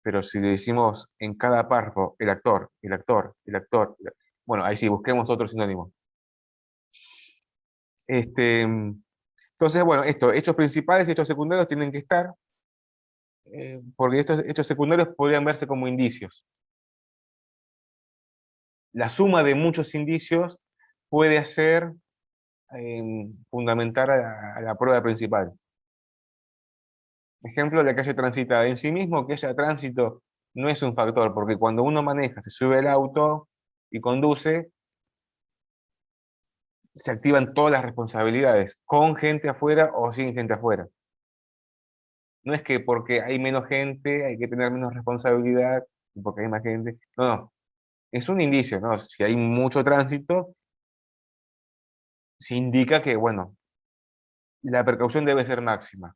[SPEAKER 1] Pero si le decimos en cada párrafo el actor, el actor, el actor, bueno, ahí sí, busquemos otro sinónimo. Entonces, bueno, hechos principales y hechos secundarios tienen que estar, porque estos hechos secundarios podrían verse como indicios. La suma de muchos indicios puede hacer fundamentar a la prueba principal. Ejemplo, la calle transitada. En sí mismo, que haya tránsito no es un factor, porque cuando uno maneja, se sube al auto y conduce, se activan todas las responsabilidades, con gente afuera o sin gente afuera. No es que porque hay menos gente hay que tener menos responsabilidad, porque hay más gente. No, no. Es un indicio, ¿no? Si hay mucho tránsito, se indica que, bueno, la precaución debe ser máxima.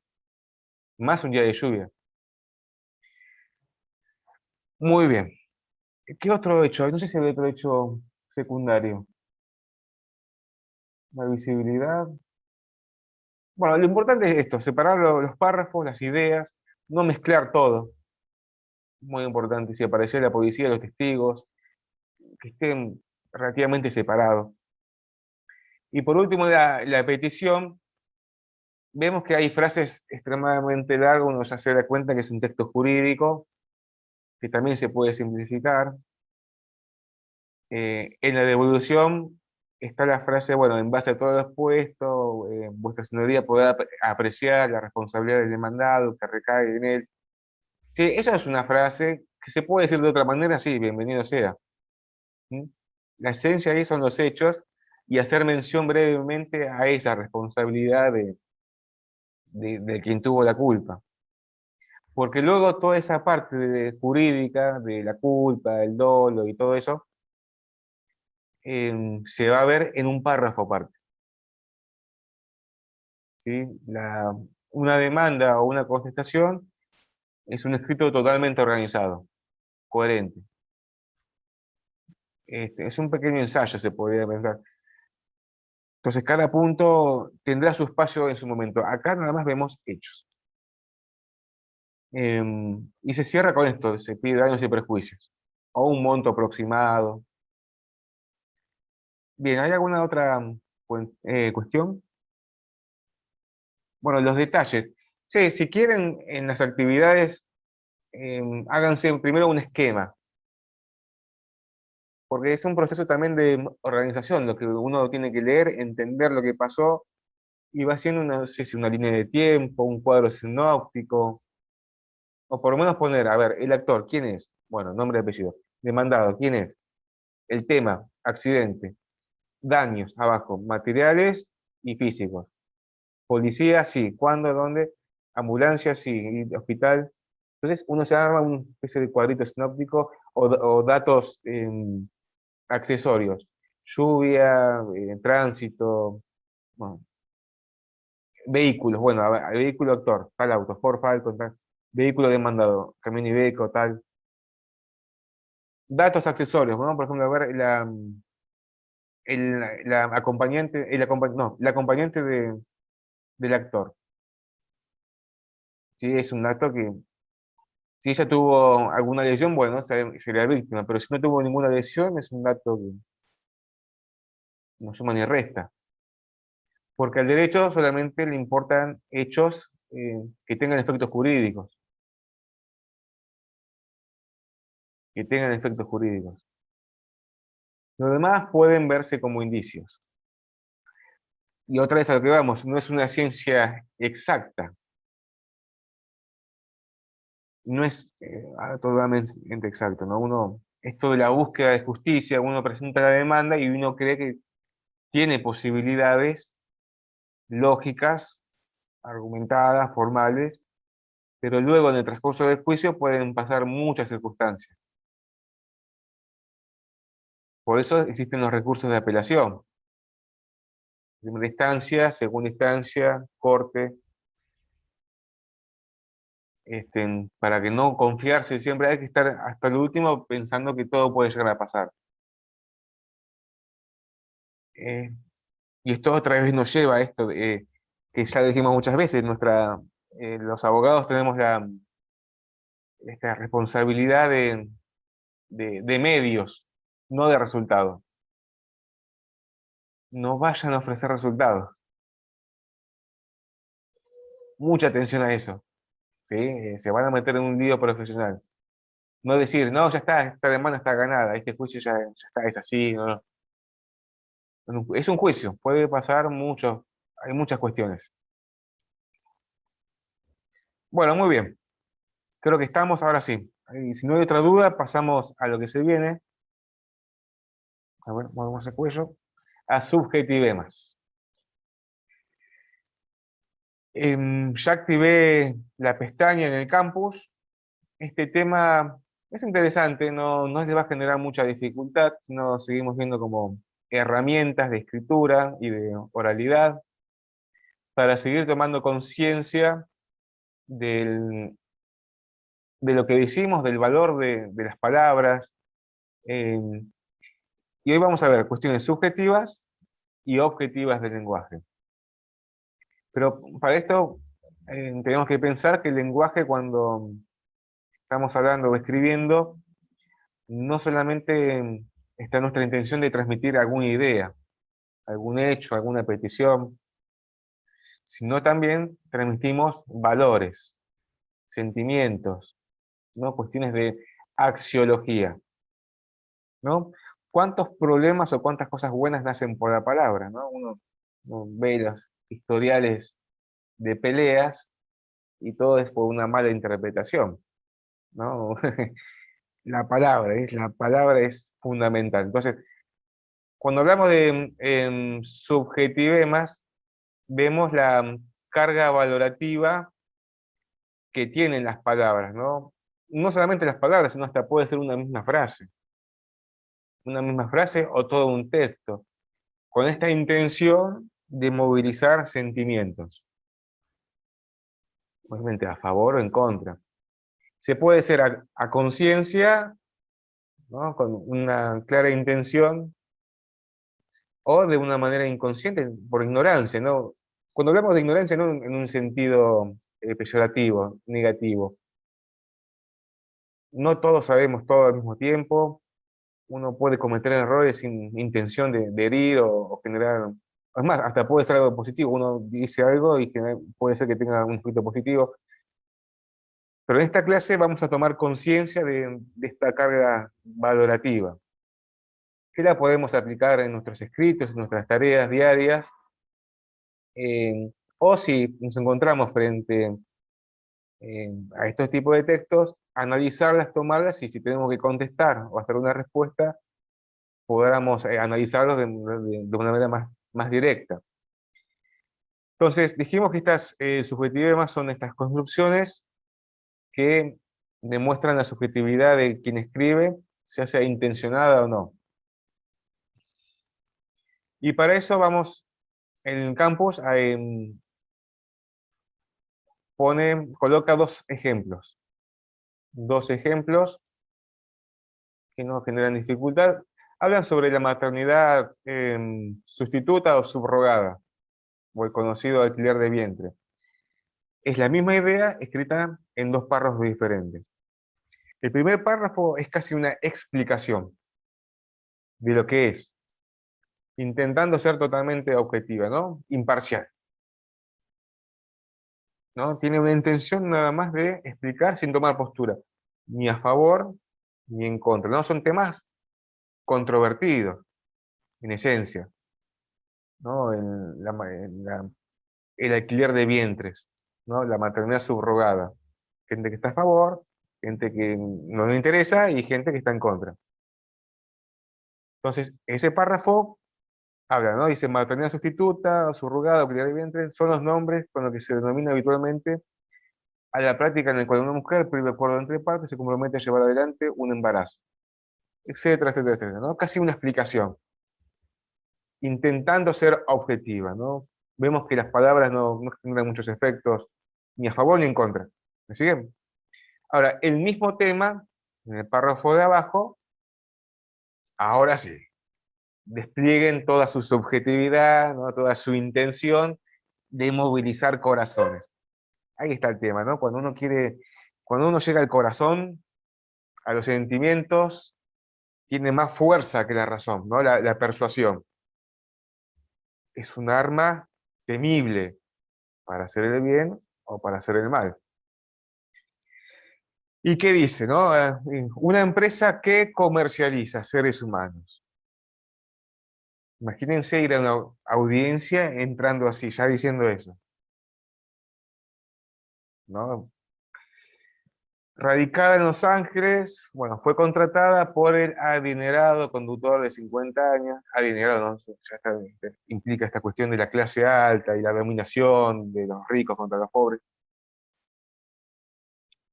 [SPEAKER 1] Más un día de lluvia. Muy bien. ¿Qué otro hecho? No sé si hay otro hecho secundario. La visibilidad. Bueno, lo importante es esto, separar los párrafos, las ideas, no mezclar todo. Muy importante, si aparecía la policía, los testigos, que estén relativamente separados. Y por último, la petición, vemos que hay frases extremadamente largas, uno ya se da cuenta que es un texto jurídico, que también se puede simplificar. En la devolución está la frase, bueno, en base a todo lo expuesto, vuestra señoría podrá apreciar la responsabilidad del demandado que recae en él. Sí, esa es una frase que se puede decir de otra manera, sí, bienvenido sea. ¿Mm? La esencia ahí son los hechos y hacer mención brevemente a esa responsabilidad de quien tuvo la culpa. Porque luego toda esa parte jurídica, de la culpa, del dolo y todo eso, se va a ver en un párrafo aparte. ¿Sí? Una demanda o una contestación es un escrito totalmente organizado, coherente. Es un pequeño ensayo, se podría pensar. Entonces, cada punto tendrá su espacio en su momento. Acá nada más vemos hechos. Y se cierra con esto, se pide daños y perjuicios. O un monto aproximado. Bien, ¿hay alguna otra cuestión? Bueno, los detalles. Sí, si quieren, en las actividades, háganse primero un esquema. Porque es un proceso también de organización, lo que uno tiene que leer, entender lo que pasó, y va haciendo no sé si una línea de tiempo, un cuadro sinóptico, o por lo menos poner, a ver, el actor, ¿quién es? Bueno, nombre y apellido. Demandado, ¿quién es? El tema, accidente. Daños, abajo, materiales y físicos. Policía, sí. ¿Cuándo? ¿Dónde? Ambulancia, sí. Y hospital. Entonces uno se arma una especie de cuadrito sinóptico o datos accesorios. Lluvia, tránsito, bueno, vehículos. Bueno, a ver, vehículo actor, tal auto, Ford Falcon, tal. Vehículo demandado, camión Iveco, tal. Datos accesorios, ¿no? Por ejemplo, a ver, la acompañante, no, la acompañante del actor. Sí, es un actor que, si ella tuvo alguna lesión, bueno, sería víctima, pero si no tuvo ninguna lesión, es un dato que no suma ni resta. Porque al derecho solamente le importan hechos que tengan efectos jurídicos. Que tengan efectos jurídicos. Los demás pueden verse como indicios. Y otra vez a lo que vamos, no es una ciencia exacta. No es totalmente exacto, ¿no? Esto de la búsqueda de justicia, uno presenta la demanda y uno cree que tiene posibilidades lógicas, argumentadas, formales, pero luego en el transcurso del juicio pueden pasar muchas circunstancias. Por eso existen los recursos de apelación. Primera instancia, segunda instancia, corte, para que no confiarse siempre, hay que estar hasta el último pensando que todo puede llegar a pasar. Y esto otra vez nos lleva a esto, que ya dijimos muchas veces, los abogados tenemos esta responsabilidad de medios, no de resultados. No vayan a ofrecer resultados. Mucha atención a eso. ¿Sí? Se van a meter en un lío profesional. No decir, no, ya está, esta demanda está ganada, este juicio ya está, es así. No. Es un juicio, puede pasar mucho, hay muchas cuestiones. Bueno, muy bien. Creo que estamos, ahora sí. Y si no hay otra duda, pasamos a lo que se viene. A ver, movemos el cuello. A subjetivemas. Ya activé la pestaña en el campus. Este tema es interesante, no les va a generar mucha dificultad, sino seguimos viendo como herramientas de escritura y de oralidad para seguir tomando conciencia de lo que decimos, del valor de las palabras. Y hoy vamos a ver cuestiones subjetivas y objetivas del lenguaje. Pero para esto tenemos que pensar que el lenguaje, cuando estamos hablando o escribiendo, no solamente está nuestra intención de transmitir alguna idea, algún hecho, alguna petición, sino también transmitimos valores, sentimientos, ¿no? Cuestiones de axiología, ¿no? ¿Cuántos problemas o cuántas cosas buenas nacen por la palabra, ¿no? Uno ve los historiales de peleas y todo es por una mala interpretación, ¿no? La palabra es fundamental. Entonces, cuando hablamos de subjetivemas, vemos la carga valorativa que tienen las palabras, ¿no? No solamente las palabras, sino hasta puede ser una misma frase o todo un texto, con esta intención de movilizar sentimientos, obviamente a favor o en contra. Se puede ser a conciencia, ¿no? Con una clara intención, o de una manera inconsciente, por ignorancia, ¿no? Cuando hablamos de ignorancia, no en un sentido peyorativo, negativo. No todos sabemos todo al mismo tiempo, uno puede cometer errores sin intención de herir o generar, es más, hasta puede ser algo positivo, uno dice algo y puede ser que tenga un efecto positivo, pero en esta clase vamos a tomar conciencia de esta carga valorativa, que la podemos aplicar en nuestros escritos, en nuestras tareas diarias, o si nos encontramos frente a estos tipos de textos, analizarlas, tomarlas, y si tenemos que contestar o hacer una respuesta, podamos analizarlos de una manera más directa. Entonces, dijimos que estas subjetividades son estas construcciones que demuestran la subjetividad de quien escribe, ya sea intencionada o no. Y para eso vamos, en el campus, coloca dos ejemplos que no generan dificultad. Hablan sobre la maternidad sustituta o subrogada, o el conocido alquiler de vientre. Es la misma idea escrita en dos párrafos diferentes. El primer párrafo es casi una explicación de lo que es, intentando ser totalmente objetiva, ¿no? Imparcial, ¿no? Tiene una intención nada más de explicar sin tomar postura, ni a favor ni en contra, ¿no? Son temas controvertidos, en esencia, ¿no? El alquiler de vientres, ¿no? La maternidad subrogada. Gente que está a favor, gente que no le interesa y gente que está en contra. Entonces, ese párrafo habla, ¿no? Dice maternidad sustituta, subrogada, alquiler de vientre, son los nombres con los que se denomina habitualmente a la práctica en la cual una mujer, previo acuerdo entre partes, se compromete a llevar adelante un embarazo, etcétera, etcétera, etcétera, ¿no? Casi una explicación, intentando ser objetiva, ¿no? Vemos que las palabras no generan muchos efectos, ni a favor ni en contra. ¿Me siguen? Ahora, el mismo tema, en el párrafo de abajo, ahora sí, desplieguen toda su subjetividad, ¿no? Toda su intención de movilizar corazones. Ahí está el tema, ¿no? Cuando uno llega al corazón, a los sentimientos, tiene más fuerza que la razón, ¿no? La persuasión. Es un arma temible para hacer el bien o para hacer el mal. ¿Y qué dice, no? Una empresa que comercializa seres humanos. Imagínense ir a una audiencia entrando así, ya diciendo eso, ¿no? Radicada en Los Ángeles, bueno, fue contratada por el adinerado conductor de 50 años, adinerado, ¿no? Implica esta cuestión de la clase alta y la dominación de los ricos contra los pobres.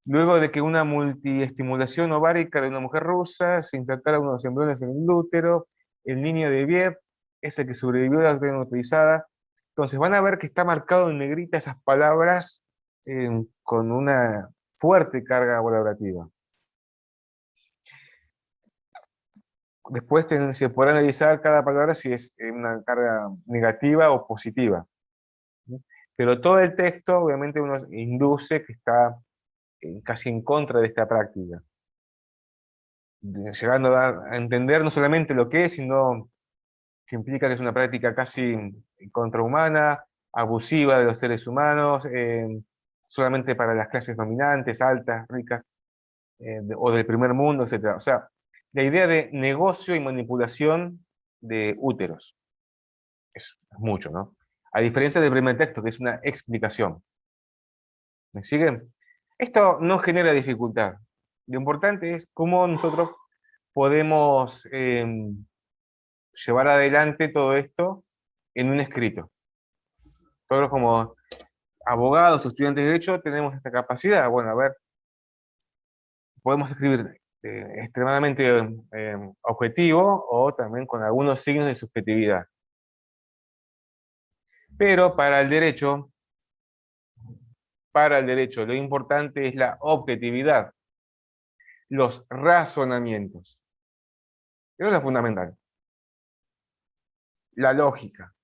[SPEAKER 1] Luego de que una multiestimulación ovárica de una mujer rusa se insertara unos embriones en el útero, el niño de Viev es el que sobrevivió a la técnica utilizada. Entonces van a ver que está marcado en negrita esas palabras con una fuerte carga valorativa. Después se podrá analizar cada palabra si es una carga negativa o positiva. Pero todo el texto, obviamente, uno induce que está casi en contra de esta práctica. llegando a entender no solamente lo que es, sino que implica que es una práctica casi contrahumana, abusiva de los seres humanos, solamente para las clases dominantes, altas, ricas, o del primer mundo, etc. O sea, la idea de negocio y manipulación de úteros. Es mucho, ¿no? A diferencia del primer texto, que es una explicación. ¿Me siguen? Esto no genera dificultad. Lo importante es cómo nosotros podemos llevar adelante todo esto en un escrito. Nosotros como abogados o estudiantes de derecho tenemos esta capacidad. Bueno, a ver, podemos escribir extremadamente objetivo o también con algunos signos de subjetividad. Pero para el derecho, lo importante es la objetividad, los razonamientos. Eso es lo fundamental. La lógica,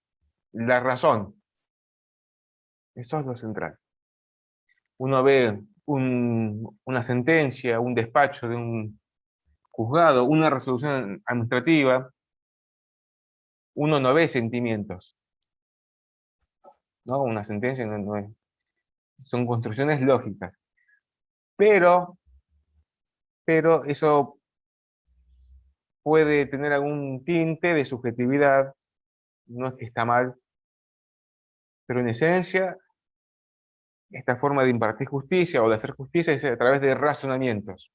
[SPEAKER 1] la razón. Eso es lo central. Uno ve una sentencia, un despacho de un juzgado, una resolución administrativa, uno no ve sentimientos, ¿no? Una sentencia no es, son construcciones lógicas. Pero eso puede tener algún tinte de subjetividad, no es que está mal, pero en esencia, esta forma de impartir justicia o de hacer justicia es a través de razonamientos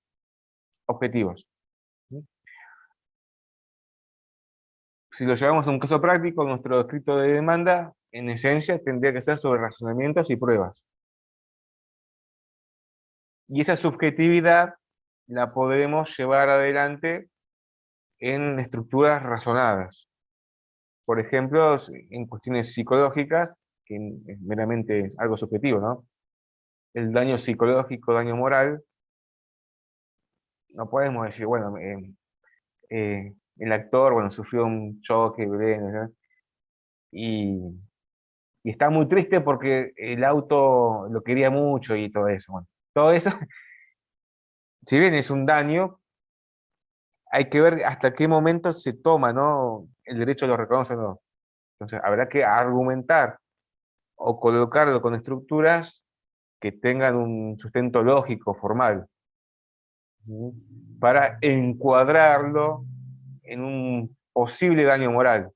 [SPEAKER 1] objetivos. Si lo llevamos a un caso práctico, nuestro escrito de demanda, en esencia, tendría que ser sobre razonamientos y pruebas. Y esa subjetividad la podemos llevar adelante en estructuras razonadas. Por ejemplo, en cuestiones psicológicas, que meramente es algo subjetivo, ¿no? El daño psicológico, daño moral, no podemos decir, bueno, el actor, bueno, sufrió un choque, ¿no? y está muy triste porque el auto lo quería mucho y todo eso. Bueno, todo eso, si bien es un daño, hay que ver hasta qué momento se toma, ¿no? El derecho lo reconoce o no. Entonces, habrá que argumentar o colocarlo con estructuras que tengan un sustento lógico, formal, ¿sí? Para encuadrarlo en un posible daño moral.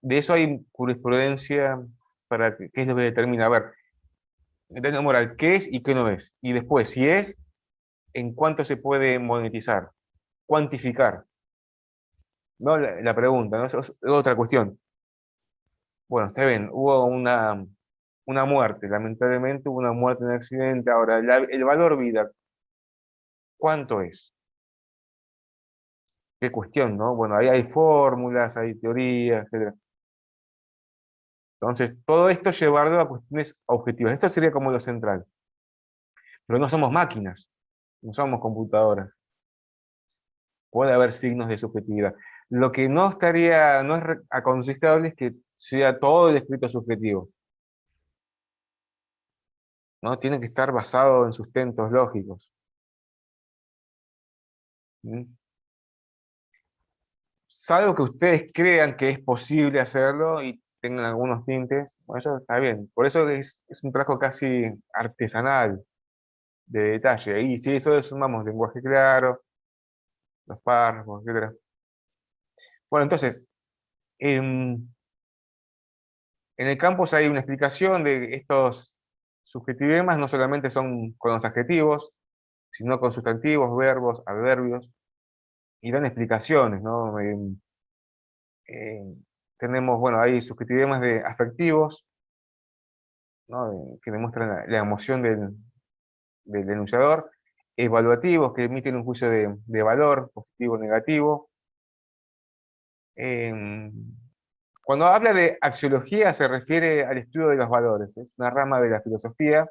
[SPEAKER 1] De eso hay jurisprudencia para qué es lo que determina. A ver, el daño moral, ¿qué es y qué no es? Y después, si es, ¿en cuánto se puede monetizar? Cuantificar. No la pregunta, ¿no? Eso es otra cuestión. Bueno, está bien, hubo una muerte, lamentablemente hubo una muerte en un accidente. Ahora, el valor vida, ¿cuánto es? ¿Qué cuestión, no? Bueno, ahí hay fórmulas, hay teorías, etc. Entonces, todo esto llevarlo a cuestiones objetivas. Esto sería como lo central. Pero no somos máquinas, no somos computadoras. Puede haber signos de subjetividad. Lo que no es aconsejable es que sea todo el escrito subjetivo, ¿no? Tiene que estar basado en sustentos lógicos. ¿Mm? Salvo que ustedes crean que es posible hacerlo y tengan algunos tintes, bueno, eso está bien. Por eso es un trabajo casi artesanal, de detalle. Y si eso le sumamos lenguaje claro, los párrafos, etc. Bueno, entonces, en el campus hay una explicación de estos subjetivemas, no solamente son con los adjetivos, sino con sustantivos, verbos, adverbios, y dan explicaciones, ¿no? Tenemos, bueno, hay subjetivemas de afectivos, ¿no? Que demuestran la emoción del denunciador, evaluativos, que emiten un juicio de valor, positivo o negativo. Cuando habla de axiología se refiere al estudio de los valores, es una rama de la filosofía,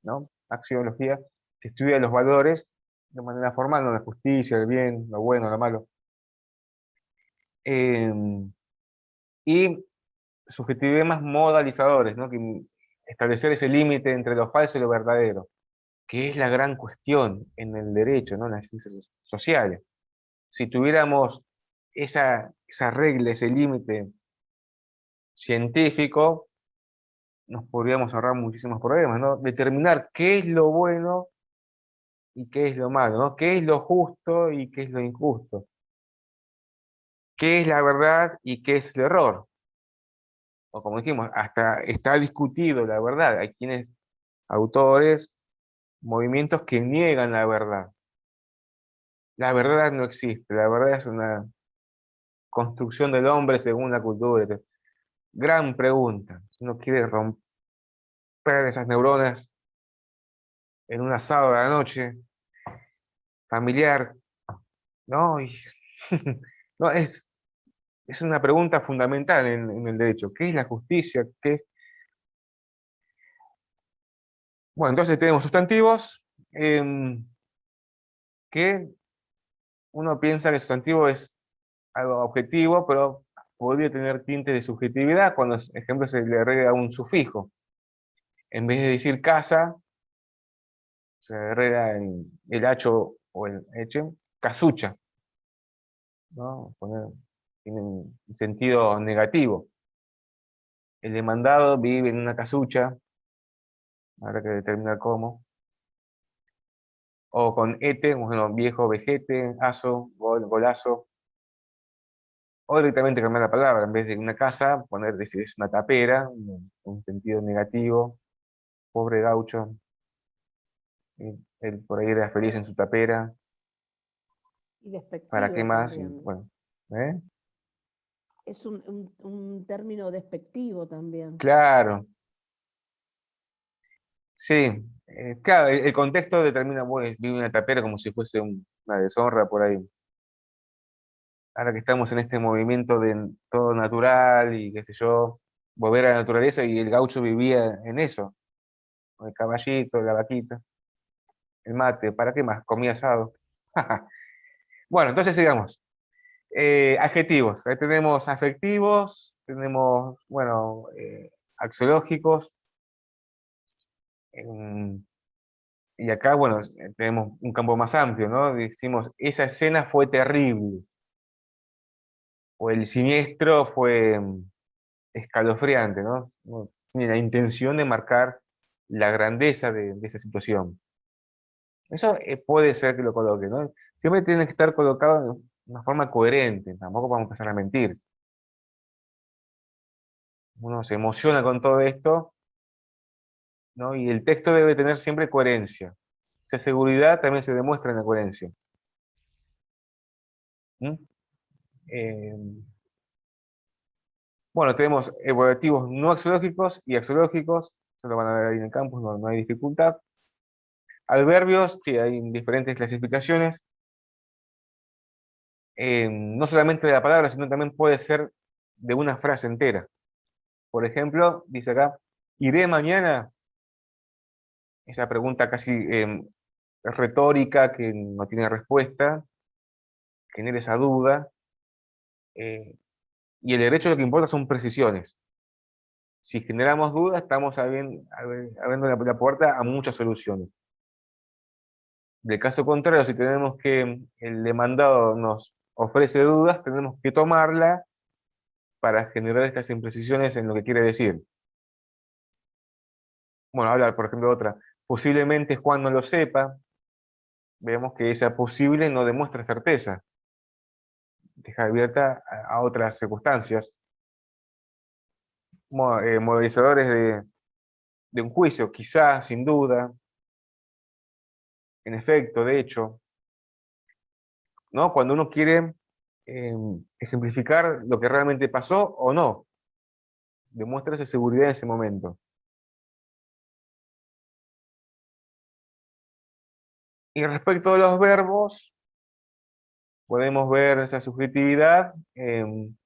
[SPEAKER 1] ¿no? Axiología, que estudia los valores de manera formal, ¿no? La justicia, el bien, lo bueno, lo malo. Y subjetivemas modalizadores, ¿no? Que establecer ese límite entre lo falso y lo verdadero. que es la gran cuestión en el derecho, ¿no? En las ciencias sociales. Si tuviéramos esa regla, ese límite científico, nos podríamos ahorrar muchísimos problemas, ¿no? Determinar qué es lo bueno y qué es lo malo, ¿no? Qué es lo justo y qué es lo injusto. Qué es la verdad y qué es el error. O como dijimos, hasta está discutido la verdad. Hay quienes, autores, movimientos que niegan la verdad. La verdad no existe, la verdad es una construcción del hombre según la cultura. Gran pregunta. Si uno quiere romper esas neuronas en un asado de la noche, familiar, ¿no? No, es una pregunta fundamental en el derecho. ¿Qué es la justicia? ¿Qué es? Bueno, entonces tenemos sustantivos, que uno piensa que el sustantivo es algo objetivo, pero podría tener tintes de subjetividad cuando, por ejemplo, se le agrega un sufijo. En vez de decir casa, se agrega el hacho o el eche, casucha, ¿no? Tiene un sentido negativo. El demandado vive en una casucha, habrá que determinar cómo. O con ete, bueno, viejo, vejete, aso, golazo. O directamente cambiar la palabra, en vez de una casa, decir es una tapera, un sentido negativo. Pobre gaucho, él por ahí era feliz en su tapera.
[SPEAKER 2] Y
[SPEAKER 1] ¿Para qué
[SPEAKER 2] despectivo
[SPEAKER 1] más? Y,
[SPEAKER 2] también.
[SPEAKER 1] bueno, ¿eh?
[SPEAKER 2] Es un término despectivo también.
[SPEAKER 1] Claro, sí. Claro, el contexto determina, bueno, vive en una tapera como si fuese una deshonra por ahí. Ahora que estamos en este movimiento de todo natural y qué sé yo, volver a la naturaleza, y el gaucho vivía en eso, con el caballito, la vaquita, el mate, ¿para qué más? Comía asado. Bueno, entonces sigamos. Adjetivos. Ahí tenemos afectivos, tenemos, bueno, axiológicos, em, y acá, bueno, tenemos un campo más amplio, ¿no? Decimos, esa escena fue terrible, o el siniestro fue escalofriante, ¿no? No tiene la intención de marcar la grandeza de esa situación. Eso puede ser que lo coloque, ¿no? Siempre tiene que estar colocado de una forma coherente, tampoco vamos a empezar a mentir. Uno se emociona con todo esto, ¿no? Y el texto debe tener siempre coherencia. Esa seguridad también se demuestra en la coherencia. ¿Mm? Eh, bueno, tenemos evaluativos no axiológicos y axiológicos, se lo van a ver ahí en el campus, no hay dificultad. Adverbios, sí, hay diferentes clasificaciones. No solamente de la palabra, sino también puede ser de una frase entera. Por ejemplo, dice acá, ¿iré mañana? Esa pregunta casi retórica que no tiene respuesta, genera esa duda. Y el derecho lo que importa son precisiones. Si generamos dudas, estamos abriendo la puerta a muchas soluciones. De caso contrario, si tenemos que el demandado nos ofrece dudas, tenemos que tomarla para generar estas imprecisiones en lo que quiere decir. Bueno, habla, por ejemplo, de otra. Posiblemente Juan no lo sepa. Vemos que esa posible no demuestra certeza. Deja abierta a otras circunstancias. Modelizadores de un juicio, quizás, sin duda, en efecto, de hecho, ¿no? Cuando uno quiere ejemplificar lo que realmente pasó o no, demuestra esa seguridad en ese momento. Y respecto a los verbos, podemos ver esa subjetividad en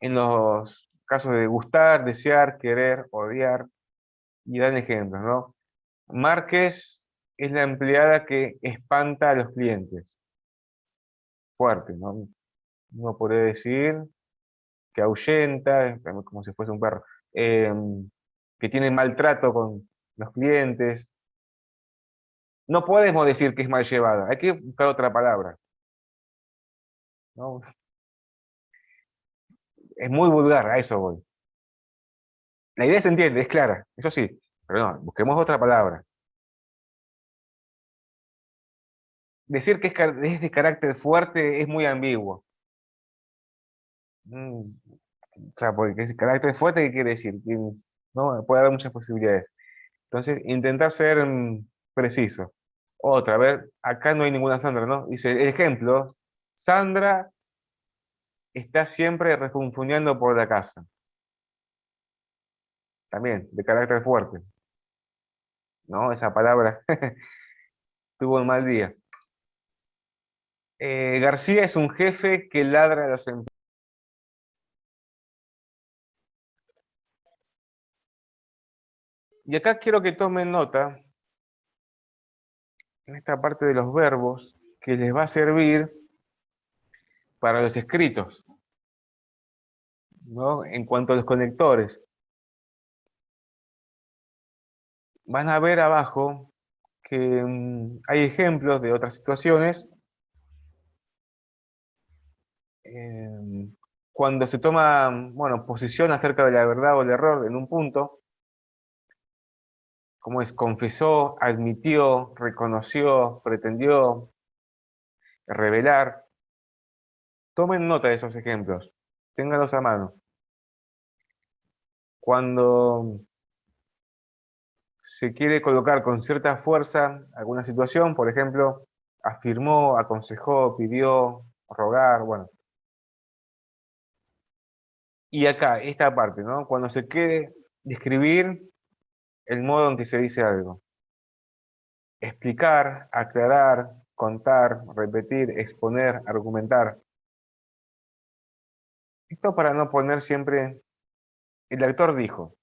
[SPEAKER 1] los casos de gustar, desear, querer, odiar, y dan ejemplos, ¿no? Márquez es la empleada que espanta a los clientes. Fuerte, ¿no? Uno podría decir que ahuyenta, como si fuese un perro, que tiene maltrato con los clientes. No podemos decir que es mal llevada, hay que buscar otra palabra, ¿no? Es muy vulgar, a eso voy. La idea se entiende, es clara, eso sí, pero no, busquemos otra palabra. Decir que es de carácter fuerte es muy ambiguo. O sea, porque ese carácter fuerte, ¿qué quiere decir? Que, ¿no? Puede haber muchas posibilidades. Entonces, intentar ser preciso. Otra, a ver, acá no hay ninguna Sandra, ¿no? Dice, ejemplos, Sandra está siempre refunfuñando por la casa. También, de carácter fuerte, ¿no? Esa palabra tuvo un mal día. García es un jefe que ladra a los empleados. Y acá quiero que tomen nota, en esta parte de los verbos, que les va a servir para los escritos, ¿no? En cuanto a los conectores. Van a ver abajo que hay ejemplos de otras situaciones cuando se toma, bueno, posición acerca de la verdad o el error en un punto, como es confesó, admitió, reconoció, pretendió, revelar. Tomen nota de esos ejemplos, ténganlos a mano. Cuando se quiere colocar con cierta fuerza alguna situación, por ejemplo, afirmó, aconsejó, pidió, rogar, bueno. Y acá, esta parte, ¿no? Cuando se quiere describir el modo en que se dice algo. Explicar, aclarar, contar, repetir, exponer, argumentar. Esto para no poner siempre, el actor dijo,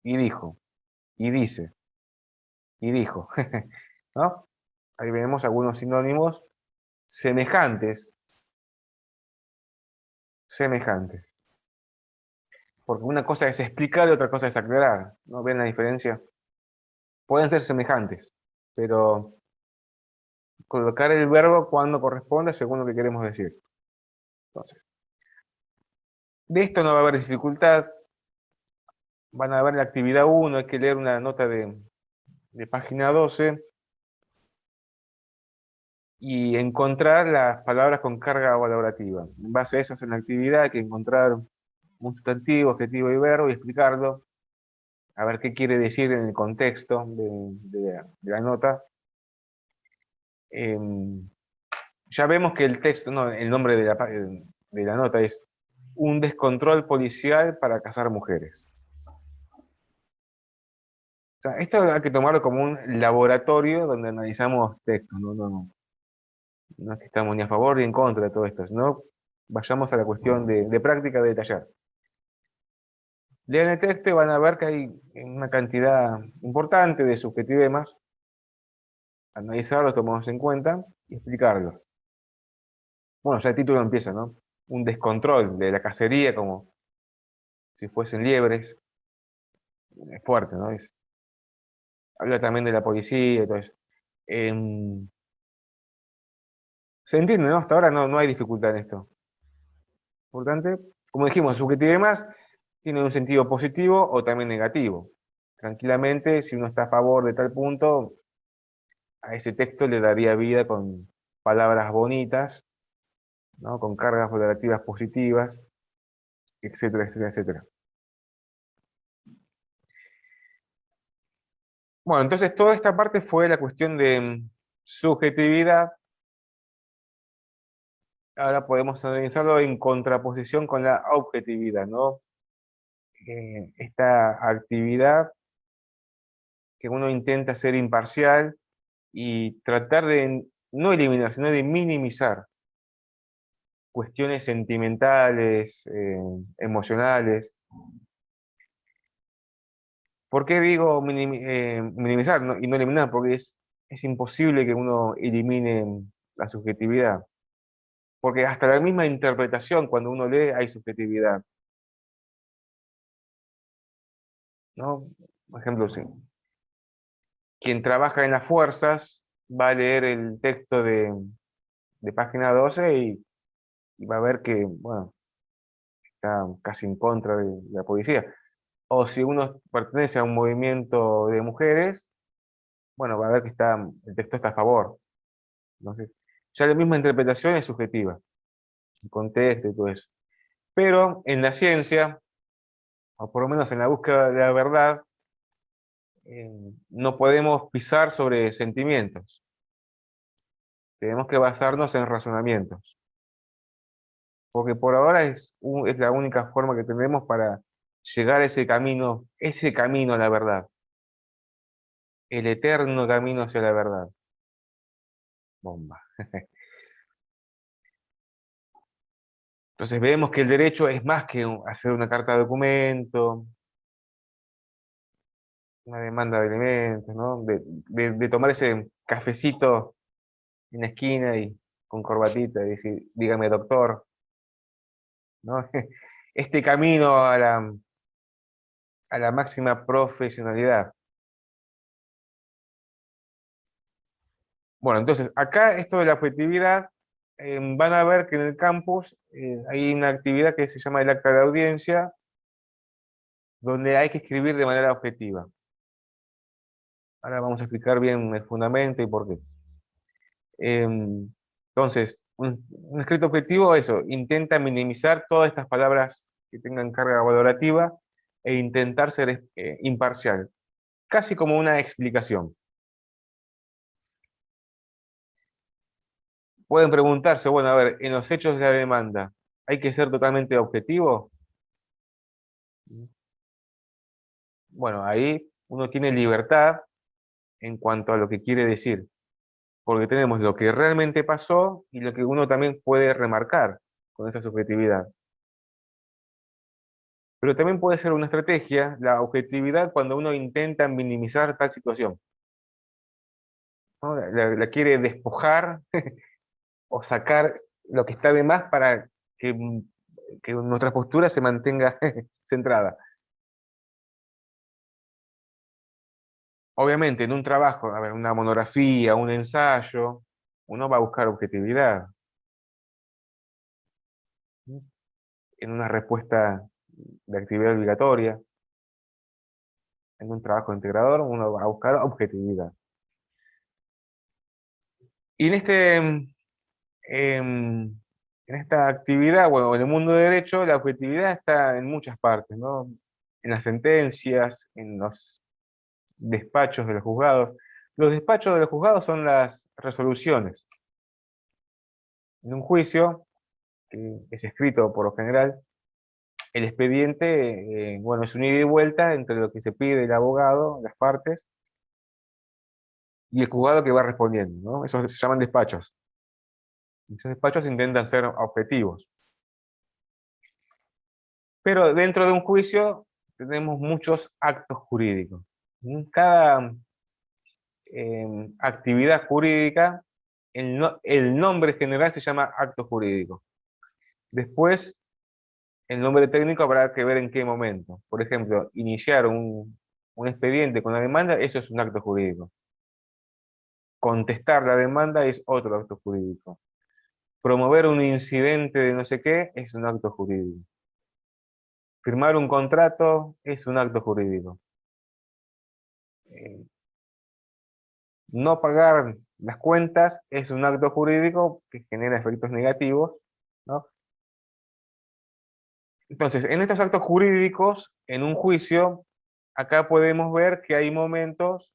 [SPEAKER 1] y dijo, y dice, y dijo, ¿no? Ahí vemos algunos sinónimos semejantes, semejantes. Porque una cosa es explicar y otra cosa es aclarar, ¿no? ¿Ven la diferencia? Pueden ser semejantes, pero colocar el verbo cuando corresponde según lo que queremos decir. Entonces, de esto no va a haber dificultad. Van a ver la actividad 1, hay que leer una nota de página 12 y encontrar las palabras con carga valorativa. En base a eso en la actividad hay que encontrar un sustantivo, adjetivo y verbo y explicarlo, a ver qué quiere decir en el contexto de la nota. Ya vemos que el texto, no, el nombre de la nota es un descontrol policial para cazar mujeres. O sea, esto hay que tomarlo como un laboratorio donde analizamos textos, no es que estamos ni a favor ni en contra de todo esto, sino vayamos a la cuestión de práctica, de detallar. Lean el texto y van a ver que hay una cantidad importante de subjetivemas, analizarlos, tomarlos en cuenta y explicarlos. Bueno, ya el título empieza, ¿no? Un descontrol de la cacería como si fuesen liebres. Es fuerte, ¿no? Habla también de la policía y todo eso. Se entiende, ¿no? Hasta ahora no hay dificultad en esto. Importante, como dijimos, subjetivemas tiene un sentido positivo o también negativo. Tranquilamente, si uno está a favor de tal punto, a ese texto le daría vida con palabras bonitas, ¿no? Con cargas valorativas positivas, etcétera, etcétera, etcétera. Bueno, entonces toda esta parte fue la cuestión de subjetividad. Ahora podemos analizarlo en contraposición con la objetividad, ¿no? Esta actividad que uno intenta ser imparcial y tratar de no eliminar, sino de minimizar cuestiones sentimentales, emocionales. ¿Por qué digo minimizar y no eliminar? Porque es imposible que uno elimine la subjetividad. Porque hasta la misma interpretación, cuando uno lee, hay subjetividad, ¿no? Por ejemplo, quien trabaja en las fuerzas va a leer el texto de página 12 y va a ver que, bueno, está casi en contra de la policía. O si uno pertenece a un movimiento de mujeres, bueno, va a ver que el texto está a favor. Entonces, ya la misma interpretación es subjetiva, el contexto y todo eso. Pero en la ciencia, o por lo menos en la búsqueda de la verdad, no podemos pisar sobre sentimientos. Tenemos que basarnos en razonamientos. Porque por ahora es la única forma que tenemos para llegar a ese camino a la verdad. El eterno camino hacia la verdad. Bomba. Entonces vemos que el derecho es más que hacer una carta de documento, una demanda de elementos, ¿no? De tomar ese cafecito en la esquina y con corbatita y decir, dígame doctor, ¿no? Este camino a la máxima profesionalidad. Bueno, entonces, acá esto de la objetividad, van a ver que en el campus hay una actividad que se llama el acta de audiencia, donde hay que escribir de manera objetiva. Ahora vamos a explicar bien el fundamento y por qué. Entonces, un escrito objetivo, eso, intenta minimizar todas estas palabras que tengan carga valorativa e intentar ser imparcial, casi como una explicación. Pueden preguntarse, bueno, a ver, en los hechos de la demanda, ¿hay que ser totalmente objetivo? Bueno, ahí uno tiene libertad en cuanto a lo que quiere decir, porque tenemos lo que realmente pasó y lo que uno también puede remarcar con esa subjetividad. Pero también puede ser una estrategia la objetividad cuando uno intenta minimizar tal situación, ¿no? La quiere despojar o sacar lo que está de más para que nuestra postura se mantenga centrada. Obviamente, en un trabajo, a ver, una monografía, un ensayo, uno va a buscar objetividad. En una respuesta de actividad obligatoria, en un trabajo integrador, uno va a buscar objetividad. Y en esta actividad, bueno, en el mundo de derecho, la objetividad está en muchas partes, ¿no? En las sentencias, en los despachos de los juzgados. Los despachos de los juzgados son las resoluciones. En un juicio, que es escrito por lo general, el expediente, bueno, es un ida y vuelta entre lo que se pide el abogado, las partes, y el juzgado que va respondiendo, ¿no? Esos se llaman despachos. Esos despachos intentan ser objetivos. Pero dentro de un juicio tenemos muchos actos jurídicos. Cada actividad jurídica, el nombre general se llama acto jurídico. Después, el nombre técnico habrá que ver en qué momento. Por ejemplo, iniciar un expediente con una demanda, eso es un acto jurídico. Contestar la demanda es otro acto jurídico. Promover un incidente de no sé qué es un acto jurídico. Firmar un contrato es un acto jurídico. No pagar las cuentas es un acto jurídico que genera efectos negativos, ¿no? Entonces, en estos actos jurídicos, en un juicio, acá podemos ver que hay momentos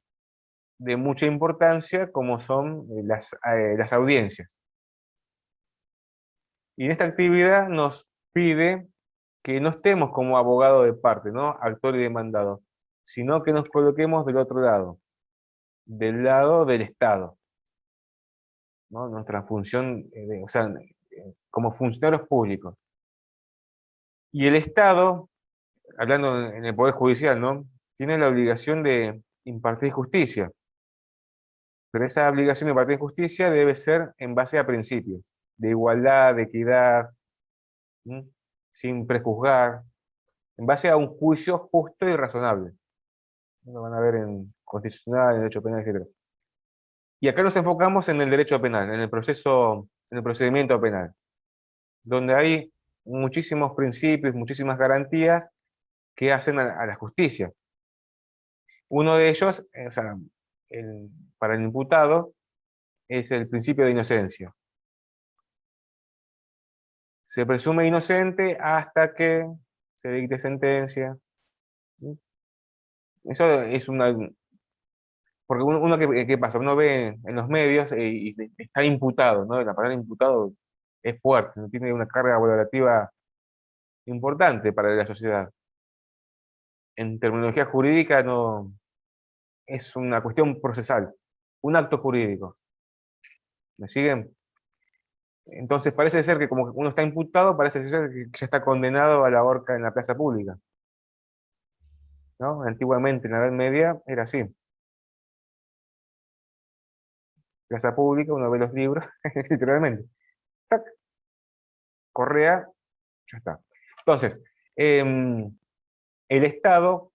[SPEAKER 1] de mucha importancia, como son las audiencias. Y en esta actividad nos pide que no estemos como abogado de parte, ¿no? Actor y demandado, sino que nos coloquemos del otro lado, del lado del Estado, ¿no? Nuestra función, o sea, como funcionarios públicos. Y el Estado, hablando en el Poder Judicial, ¿no? Tiene la obligación de impartir justicia. Pero esa obligación de impartir justicia debe ser en base a principios de igualdad, de equidad, ¿sí? Sin prejuzgar, en base a un juicio justo y razonable. Lo van a ver en constitucional, en derecho penal, etc. Y acá nos enfocamos en el derecho penal, en el procedimiento penal, donde hay muchísimos principios, muchísimas garantías que hacen a la justicia. Uno de ellos, o sea, para el imputado, es el principio de inocencia. Se presume inocente hasta que se dicte sentencia. Eso es una... Porque uno ¿qué pasa? Uno ve en los medios y está imputado, ¿no? La palabra imputado es fuerte, ¿no? Tiene una carga valorativa importante para la sociedad. En terminología jurídica no es una cuestión procesal, un acto jurídico. ¿Me siguen? Entonces parece ser que como uno está imputado, parece ser que ya está condenado a la horca en la plaza pública, ¿no? Antiguamente, en la Edad Media, era así. Plaza pública, uno ve los libros, literalmente. ¡Tac! Correa, ya está. Entonces, el Estado,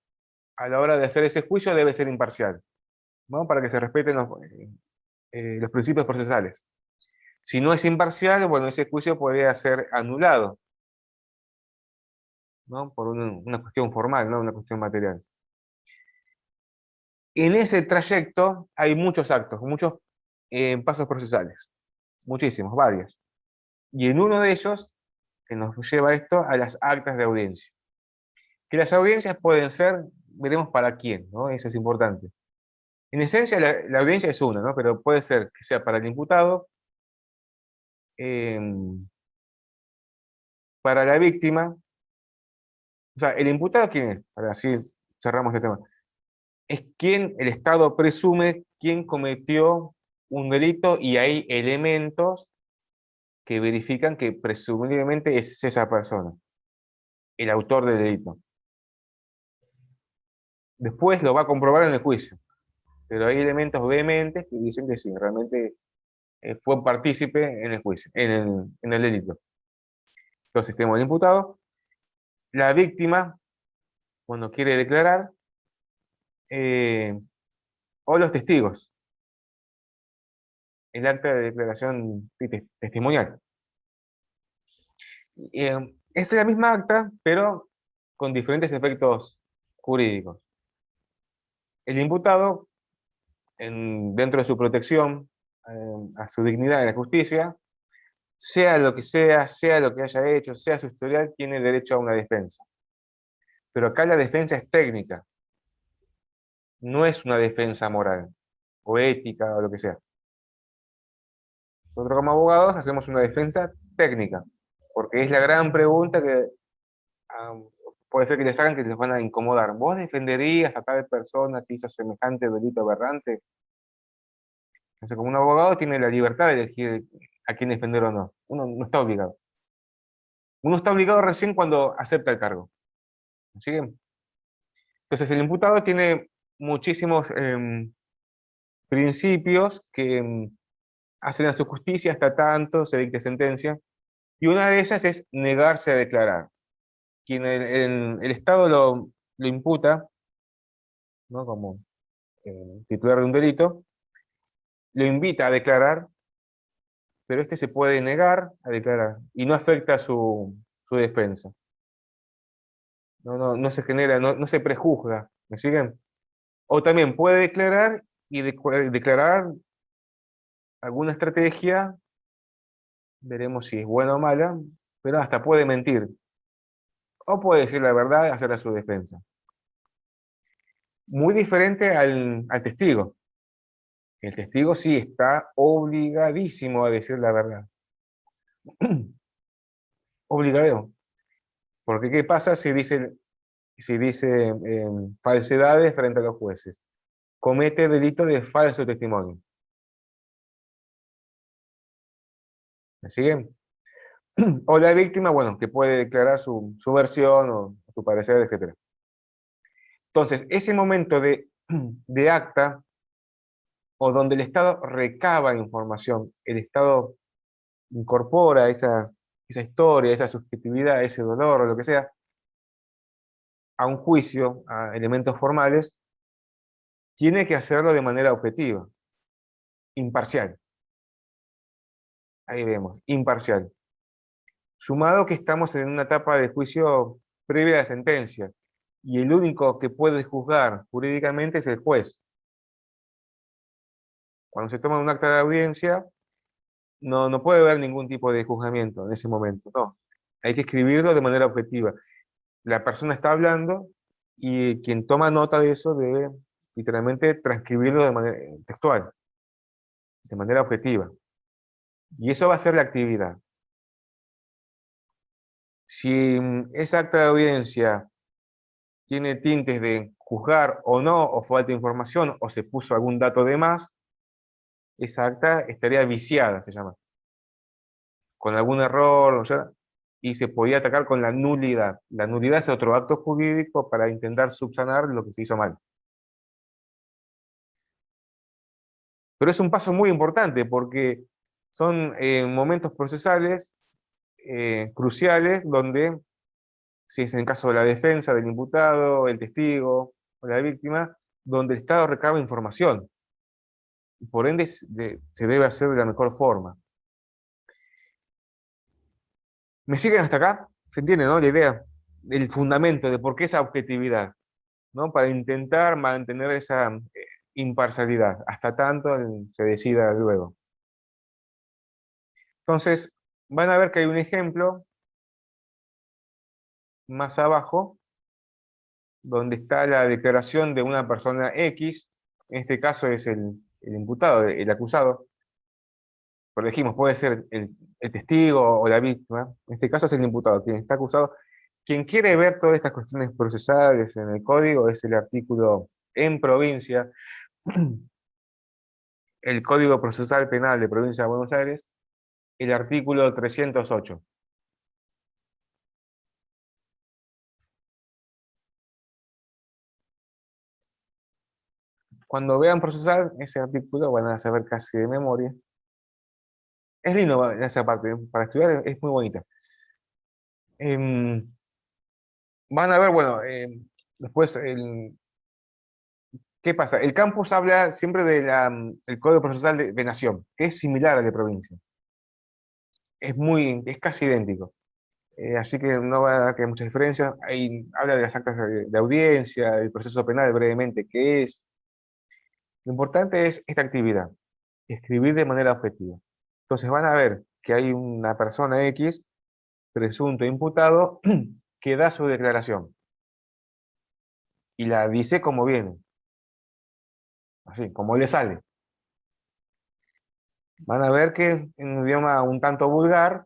[SPEAKER 1] a la hora de hacer ese juicio, debe ser imparcial, ¿no? Para que se respeten los principios procesales. Si no es imparcial, bueno, ese juicio podría ser anulado, ¿no? Por una cuestión formal, ¿no? Una cuestión material. En ese trayecto hay muchos actos, muchos pasos procesales, muchísimos, varios. Y en uno de ellos, que nos lleva esto a las actas de audiencia. Que las audiencias pueden ser, veremos para quién, ¿no? Eso es importante. En esencia, la audiencia es una, ¿no? Pero puede ser que sea para el imputado, para la víctima. O sea, ¿el imputado quién es? Ahora así cerramos el tema. Es quien el Estado presume quien cometió un delito y hay elementos que verifican que presumiblemente es esa persona, el autor del delito. Después lo va a comprobar en el juicio, pero hay elementos vehementes que dicen que sí, realmente fue partícipe en el juicio, en el delito. Entonces tenemos el imputado, la víctima, cuando quiere declarar, o los testigos, el acta de declaración testimonial. Es la misma acta, pero con diferentes efectos jurídicos. El imputado, dentro de su protección a su dignidad en la justicia, sea lo que sea lo que haya hecho, sea su historial, tiene derecho a una defensa. Pero acá la defensa es técnica, no es una defensa moral, o ética, o lo que sea. Nosotros como abogados hacemos una defensa técnica, porque es la gran pregunta que puede ser que les hagan que les van a incomodar. ¿Vos defenderías a tal persona que hizo semejante delito aberrante? Entonces, como un abogado tiene la libertad de elegir a quién defender o no. Uno no está obligado. Uno está obligado recién cuando acepta el cargo. ¿Me siguen? Entonces, el imputado tiene muchísimos principios que hacen a su justicia hasta tanto se dicte sentencia. Y una de ellas es negarse a declarar. Quien el Estado lo imputa, ¿no? Como titular de un delito, lo invita a declarar, pero este se puede negar a declarar y no afecta su defensa. No se genera, no se prejuzga, ¿me siguen? O también puede declarar y declarar alguna estrategia, veremos si es buena o mala, pero hasta puede mentir. O puede decir la verdad y hacer a su defensa. Muy diferente al testigo. El testigo sí está obligadísimo a decir la verdad. Obligado. Porque ¿qué pasa si dice falsedades frente a los jueces? Comete delito de falso testimonio. ¿Me siguen? O la víctima, bueno, que puede declarar su versión o su parecer, etc. Entonces, ese momento de acta, o donde el Estado recaba información, el Estado incorpora esa historia, esa subjetividad, ese dolor o lo que sea, a un juicio, a elementos formales, tiene que hacerlo de manera objetiva. imparcial. Ahí vemos, imparcial. Sumado que estamos en una etapa de juicio previa a la sentencia, y el único que puede juzgar jurídicamente es el juez. Cuando se toma un acta de audiencia, no puede haber ningún tipo de juzgamiento en ese momento, no. Hay que escribirlo de manera objetiva. La persona está hablando y quien toma nota de eso debe literalmente transcribirlo de manera textual, de manera objetiva. Y eso va a ser la actividad. Si esa acta de audiencia tiene tintes de juzgar o no, o falta información, o se puso algún dato de más, esa acta estaría viciada, se llama, con algún error, o sea, y se podía atacar con la nulidad. La nulidad es otro acto jurídico para intentar subsanar lo que se hizo mal. Pero es un paso muy importante porque son momentos procesales cruciales donde, si es en el caso de la defensa del imputado, el testigo o la víctima, donde el Estado recaba información. Por ende, se debe hacer de la mejor forma. ¿Me siguen hasta acá? ¿Se entiende, no? La idea, el fundamento de por qué esa objetividad, ¿no? Para intentar mantener esa imparcialidad, hasta tanto se decida luego. Entonces, van a ver que hay un ejemplo más abajo, donde está la declaración de una persona X, en este caso es el imputado, el acusado, pero dijimos, puede ser el testigo o la víctima, en este caso es el imputado, quien está acusado. Quien quiere ver todas estas cuestiones procesales en el código es el artículo en provincia, el Código Procesal Penal de Provincia de Buenos Aires, el artículo 308. Cuando vean procesal ese artículo van a saber casi de memoria. Es lindo esa parte, para estudiar es muy bonita. Van a ver, bueno, después, ¿qué pasa? El campus habla siempre del Código Procesal de Nación, que es similar al de provincia. Es casi idéntico. Así que no va a dar que hay muchas diferencias. Ahí habla de las actas de audiencia, el proceso penal brevemente, qué es. Lo importante es esta actividad, escribir de manera objetiva. Entonces van a ver que hay una persona X, presunto imputado, que da su declaración. Y la dice como viene. Así, como le sale. Van a ver que es en un idioma un tanto vulgar,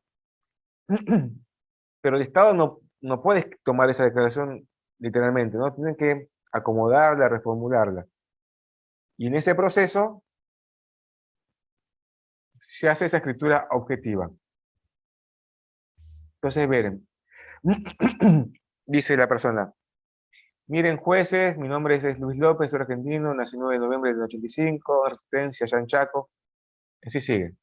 [SPEAKER 1] pero el Estado no puede tomar esa declaración literalmente, ¿no? Tienen que acomodarla, reformularla. Y en ese proceso se hace esa escritura objetiva. Entonces, miren, dice la persona, miren jueces, mi nombre es Luis López, soy argentino, nací el 9 de noviembre del 85, residencia allá en Chaco. Así sigue.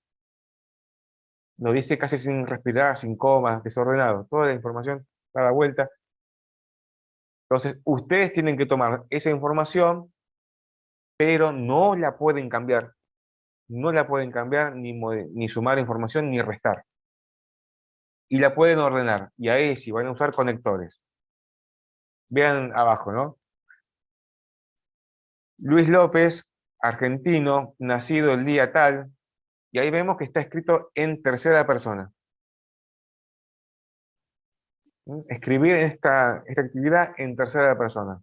[SPEAKER 1] Lo dice casi sin respirar, sin coma, desordenado. Toda la información da la vuelta. Entonces, ustedes tienen que tomar esa información, pero no la pueden cambiar. No la pueden cambiar, ni sumar información, ni restar. Y la pueden ordenar. Y ahí sí van a usar conectores. Vean abajo, ¿no? Luis López, argentino, nacido el día tal. Y ahí vemos que está escrito en tercera persona. Escribir esta actividad en tercera persona.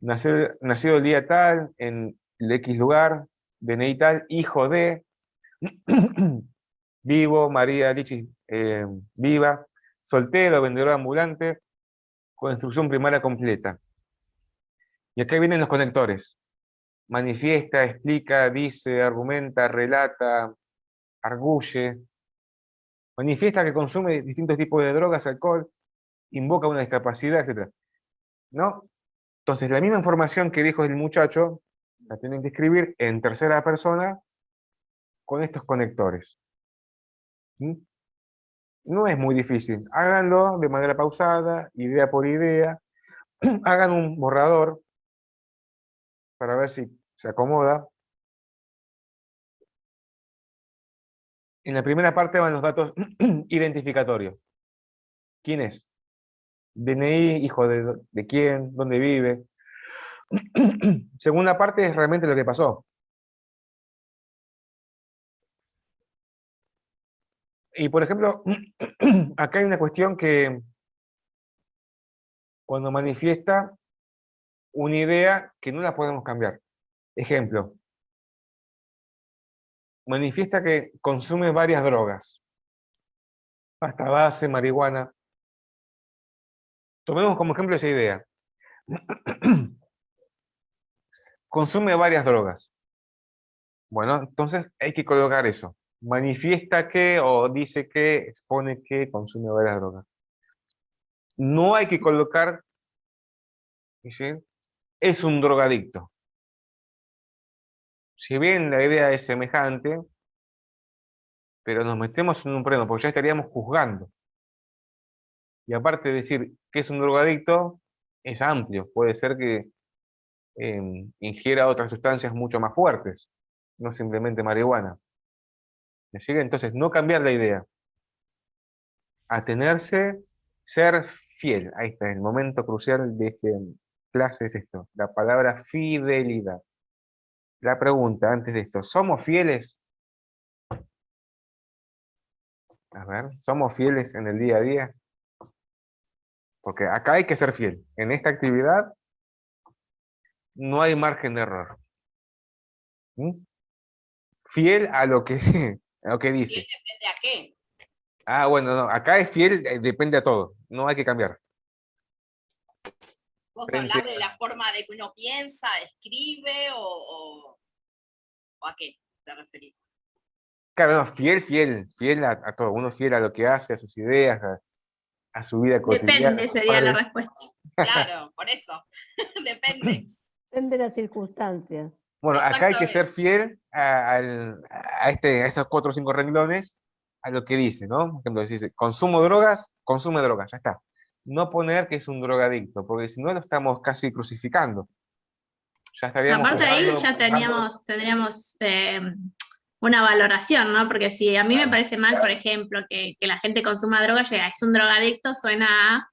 [SPEAKER 1] Nacido el día tal, en el X lugar, DNI tal, hijo de, vivo, María Lichi, viva, soltero, vendedor ambulante, con instrucción primaria completa. Y acá vienen los conectores. Manifiesta, explica, dice, argumenta, relata, arguye. Manifiesta que consume distintos tipos de drogas, alcohol, invoca una discapacidad, etc. ¿No? Entonces, la misma información que dijo el muchacho, la tienen que escribir en tercera persona con estos conectores. ¿Mm? No es muy difícil. Háganlo de manera pausada, idea por idea. Hagan un borrador para ver si se acomoda. En la primera parte van los datos identificatorios. ¿Quién es? DNI, hijo de quién, dónde vive. Segunda parte es realmente lo que pasó. Y por ejemplo, acá hay una cuestión que cuando manifiesta una idea que no la podemos cambiar. Ejemplo, manifiesta que consume varias drogas, pasta base, marihuana. Tomemos como ejemplo esa idea. Consume varias drogas. Bueno, entonces hay que colocar eso. Manifiesta que, o dice que, expone que consume varias drogas. No hay que colocar, ¿sí? Es un drogadicto. Si bien la idea es semejante, pero nos metemos en un problema, porque ya estaríamos juzgando. Y aparte de decir que es un drogadicto, es amplio. Puede ser que ingiera otras sustancias mucho más fuertes, no simplemente marihuana. ¿Me sigue? Entonces, no cambiar la idea. Atenerse, ser fiel. Ahí está, el momento crucial de esta clase es esto, la palabra fidelidad. La pregunta antes de esto, ¿somos fieles? A ver, ¿somos fieles en el día a día? Porque acá hay que ser fiel. En esta actividad no hay margen de error. ¿Mm? Fiel a lo que, a lo que dice.
[SPEAKER 3] ¿Fiel depende a qué?
[SPEAKER 1] Ah, bueno, no, acá es fiel, depende a todo. No hay que cambiar.
[SPEAKER 3] ¿Vos
[SPEAKER 1] Frente
[SPEAKER 3] hablás de la forma de que uno piensa, escribe o a qué te referís?
[SPEAKER 1] Claro, no, fiel a todo. Uno es fiel a lo que hace, a sus ideas, a su vida cotidiana.
[SPEAKER 6] Depende, sería la respuesta.
[SPEAKER 3] Claro, por eso. Depende.
[SPEAKER 2] Depende de las circunstancias.
[SPEAKER 1] Bueno, acá hay que ser
[SPEAKER 3] Exactamente.
[SPEAKER 1] fiel a estos 4 o 5 renglones, a lo que dice, ¿no? Por ejemplo, dice, consumo drogas, consume drogas, ya está. No poner que es un drogadicto, porque si no lo estamos casi crucificando. Ya estaríamos
[SPEAKER 6] Aparte de ahí
[SPEAKER 1] juzgando,
[SPEAKER 6] ya tendríamos una valoración, ¿no? Porque si a mí me parece mal, por ejemplo, que la gente consuma drogas, ya es un drogadicto, suena a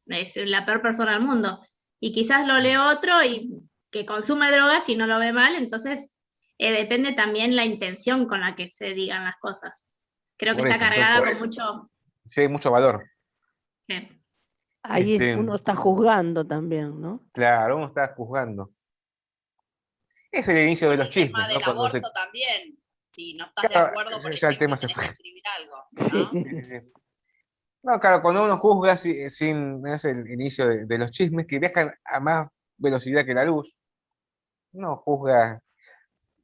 [SPEAKER 6] es la peor persona del mundo. Y quizás lo lee otro y que consume drogas y no lo ve mal, entonces depende también la intención con la que se digan las cosas. Creo que
[SPEAKER 1] por
[SPEAKER 6] está
[SPEAKER 1] eso,
[SPEAKER 6] cargada
[SPEAKER 1] entonces,
[SPEAKER 6] con mucho...
[SPEAKER 1] sí hay mucho valor.
[SPEAKER 6] sí.
[SPEAKER 2] Ahí
[SPEAKER 1] Este,
[SPEAKER 2] uno está juzgando también, ¿no?
[SPEAKER 1] Claro, uno está juzgando. Es el inicio de los
[SPEAKER 3] El
[SPEAKER 1] chismes,
[SPEAKER 3] tema
[SPEAKER 1] ¿no?
[SPEAKER 3] del
[SPEAKER 1] Cuando se...
[SPEAKER 3] aborto también. Si no estás de
[SPEAKER 1] Claro,
[SPEAKER 3] acuerdo, por
[SPEAKER 1] ya el tema
[SPEAKER 3] ejemplo, y
[SPEAKER 1] se
[SPEAKER 3] tenés
[SPEAKER 1] fue.
[SPEAKER 3] que escribir algo, ¿no?
[SPEAKER 1] Sí, sí, sí. No, claro, cuando uno juzga sin es el inicio de los chismes que viajan a más velocidad que la luz, no juzga,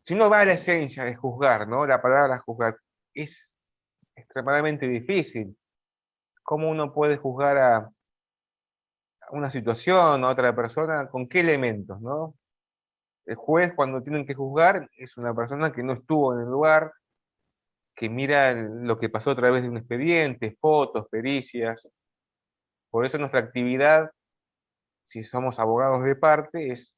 [SPEAKER 1] si no va a la esencia de juzgar, ¿no? La palabra juzgar es extremadamente difícil. ¿Cómo uno puede juzgar a una situación, a otra persona, con qué elementos, ¿no? El juez, cuando tienen que juzgar, es una persona que no estuvo en el lugar, que mira lo que pasó a través de un expediente, fotos, pericias. Por eso nuestra actividad, si somos abogados de parte, es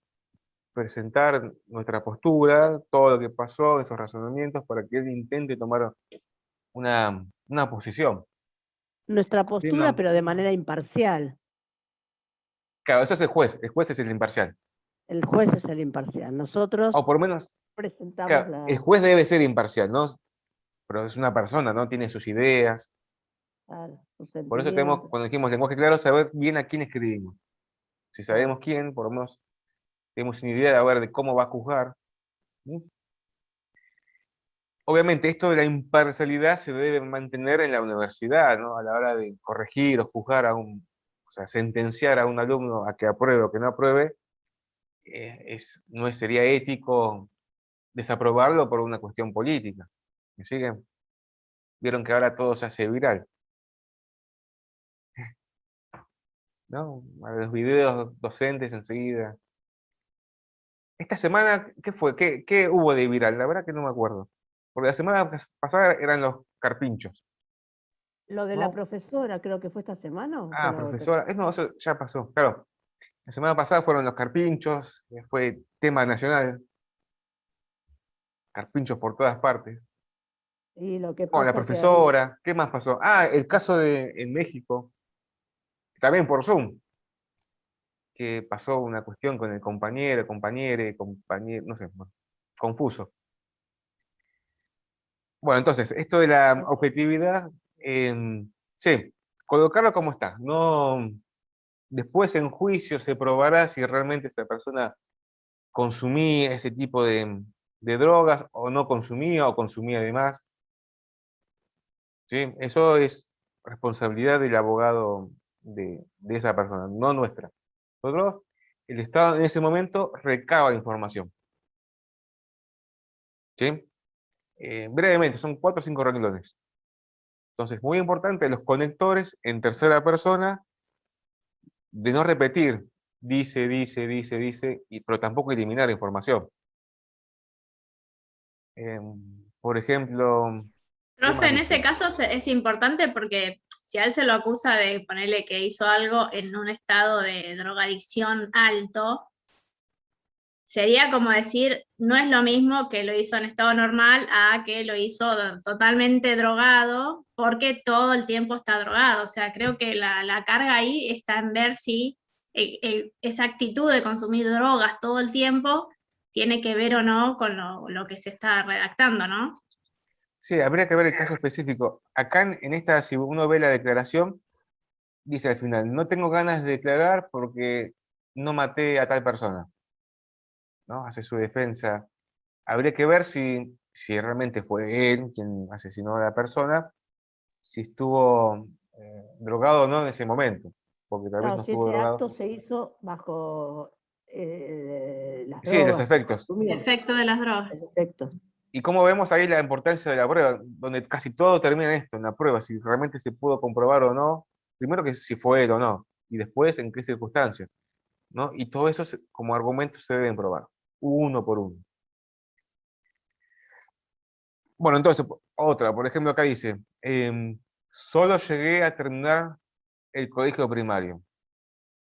[SPEAKER 1] presentar nuestra postura, todo lo que pasó, esos razonamientos, para que él intente tomar una posición.
[SPEAKER 2] Nuestra
[SPEAKER 1] Sí,
[SPEAKER 2] postura,
[SPEAKER 1] no.
[SPEAKER 2] pero de manera imparcial.
[SPEAKER 1] Claro, eso es el juez es el imparcial.
[SPEAKER 2] El juez es el imparcial. Nosotros
[SPEAKER 1] O por lo menos,
[SPEAKER 2] presentamos
[SPEAKER 1] claro, el
[SPEAKER 2] la...
[SPEAKER 1] juez debe ser imparcial, ¿no? Pero es una persona, ¿no? Tiene sus ideas.
[SPEAKER 2] claro, sus
[SPEAKER 1] Por eso tenemos,
[SPEAKER 2] sentimientos.
[SPEAKER 1] cuando dijimos lenguaje claro, saber bien a quién escribimos. Si
[SPEAKER 2] Claro.
[SPEAKER 1] sabemos quién, por lo menos tenemos una idea de, ver, de cómo va a juzgar. ¿Sí? Obviamente, esto de la imparcialidad se debe mantener en la universidad, ¿no? A la hora de corregir o juzgar o sea, sentenciar a un alumno a que apruebe o que no apruebe, no sería ético desaprobarlo por una cuestión política. ¿Me siguen? Vieron que ahora todo se hace viral, ¿no? A los videos docentes enseguida. Esta semana, ¿qué fue? ¿Qué hubo de viral? La verdad que no me acuerdo. Porque la semana pasada eran los carpinchos.
[SPEAKER 2] Lo de la
[SPEAKER 1] ¿No?
[SPEAKER 2] profesora, creo que fue esta semana. ¿O fue
[SPEAKER 1] Ah,
[SPEAKER 2] la otra?
[SPEAKER 1] profesora. No, eso ya pasó. Claro. La semana pasada fueron los carpinchos, fue tema nacional. Carpinchos por todas partes.
[SPEAKER 2] Y lo que
[SPEAKER 1] Con la
[SPEAKER 2] pasa que ahí,
[SPEAKER 1] profesora, ¿qué más pasó? Ah, el caso en México, también por Zoom, que pasó una cuestión con el compañero, compañero, no sé, bueno, confuso. Bueno, entonces, esto de la objetividad, sí, colocarlo como está. No, después en juicio se probará si realmente esa persona consumía ese tipo de drogas o no consumía o consumía de más. ¿Sí? Eso es responsabilidad del abogado de esa persona, no nuestra. Nosotros, el Estado en ese momento recaba información. ¿Sí? Brevemente, son 4 o 5 renglones. Entonces, muy importante, los conectores en tercera persona, de no repetir, dice, pero tampoco eliminar información. Por ejemplo, ¿qué
[SPEAKER 6] Profe,
[SPEAKER 1] más
[SPEAKER 6] en ese
[SPEAKER 1] dice?
[SPEAKER 6] caso es importante porque si a él se lo acusa de ponerle que hizo algo en un estado de drogadicción alto, sería como decir, no es lo mismo que lo hizo en estado normal a que lo hizo totalmente drogado, porque todo el tiempo está drogado. O sea, creo que la carga ahí está en ver si esa actitud de consumir drogas todo el tiempo tiene que ver o no con lo que se está redactando, ¿no?
[SPEAKER 1] Sí, habría que ver el caso específico. Acá en esta, si uno ve la declaración, dice al final, no tengo ganas de declarar porque no maté a tal persona, ¿no? Hace su defensa. Habría que ver si realmente fue él quien asesinó a la persona, si estuvo drogado o no en ese momento, porque tal vez
[SPEAKER 2] claro,
[SPEAKER 1] no
[SPEAKER 2] si
[SPEAKER 1] estuvo
[SPEAKER 2] ese
[SPEAKER 1] drogado.
[SPEAKER 2] acto se hizo bajo las
[SPEAKER 1] Sí, los
[SPEAKER 2] drogas que
[SPEAKER 1] efectos.
[SPEAKER 2] consumió,
[SPEAKER 6] Efecto de las drogas.
[SPEAKER 2] el efecto.
[SPEAKER 1] Y como vemos ahí la importancia de la prueba, donde casi todo termina en esto, en la prueba, si realmente se pudo comprobar o no, primero que si fue él o no, y después en qué circunstancias, ¿no? Y todo eso como argumentos se deben probar, uno por uno. Bueno, entonces, otra, por ejemplo, acá dice, solo llegué a terminar el colegio primario,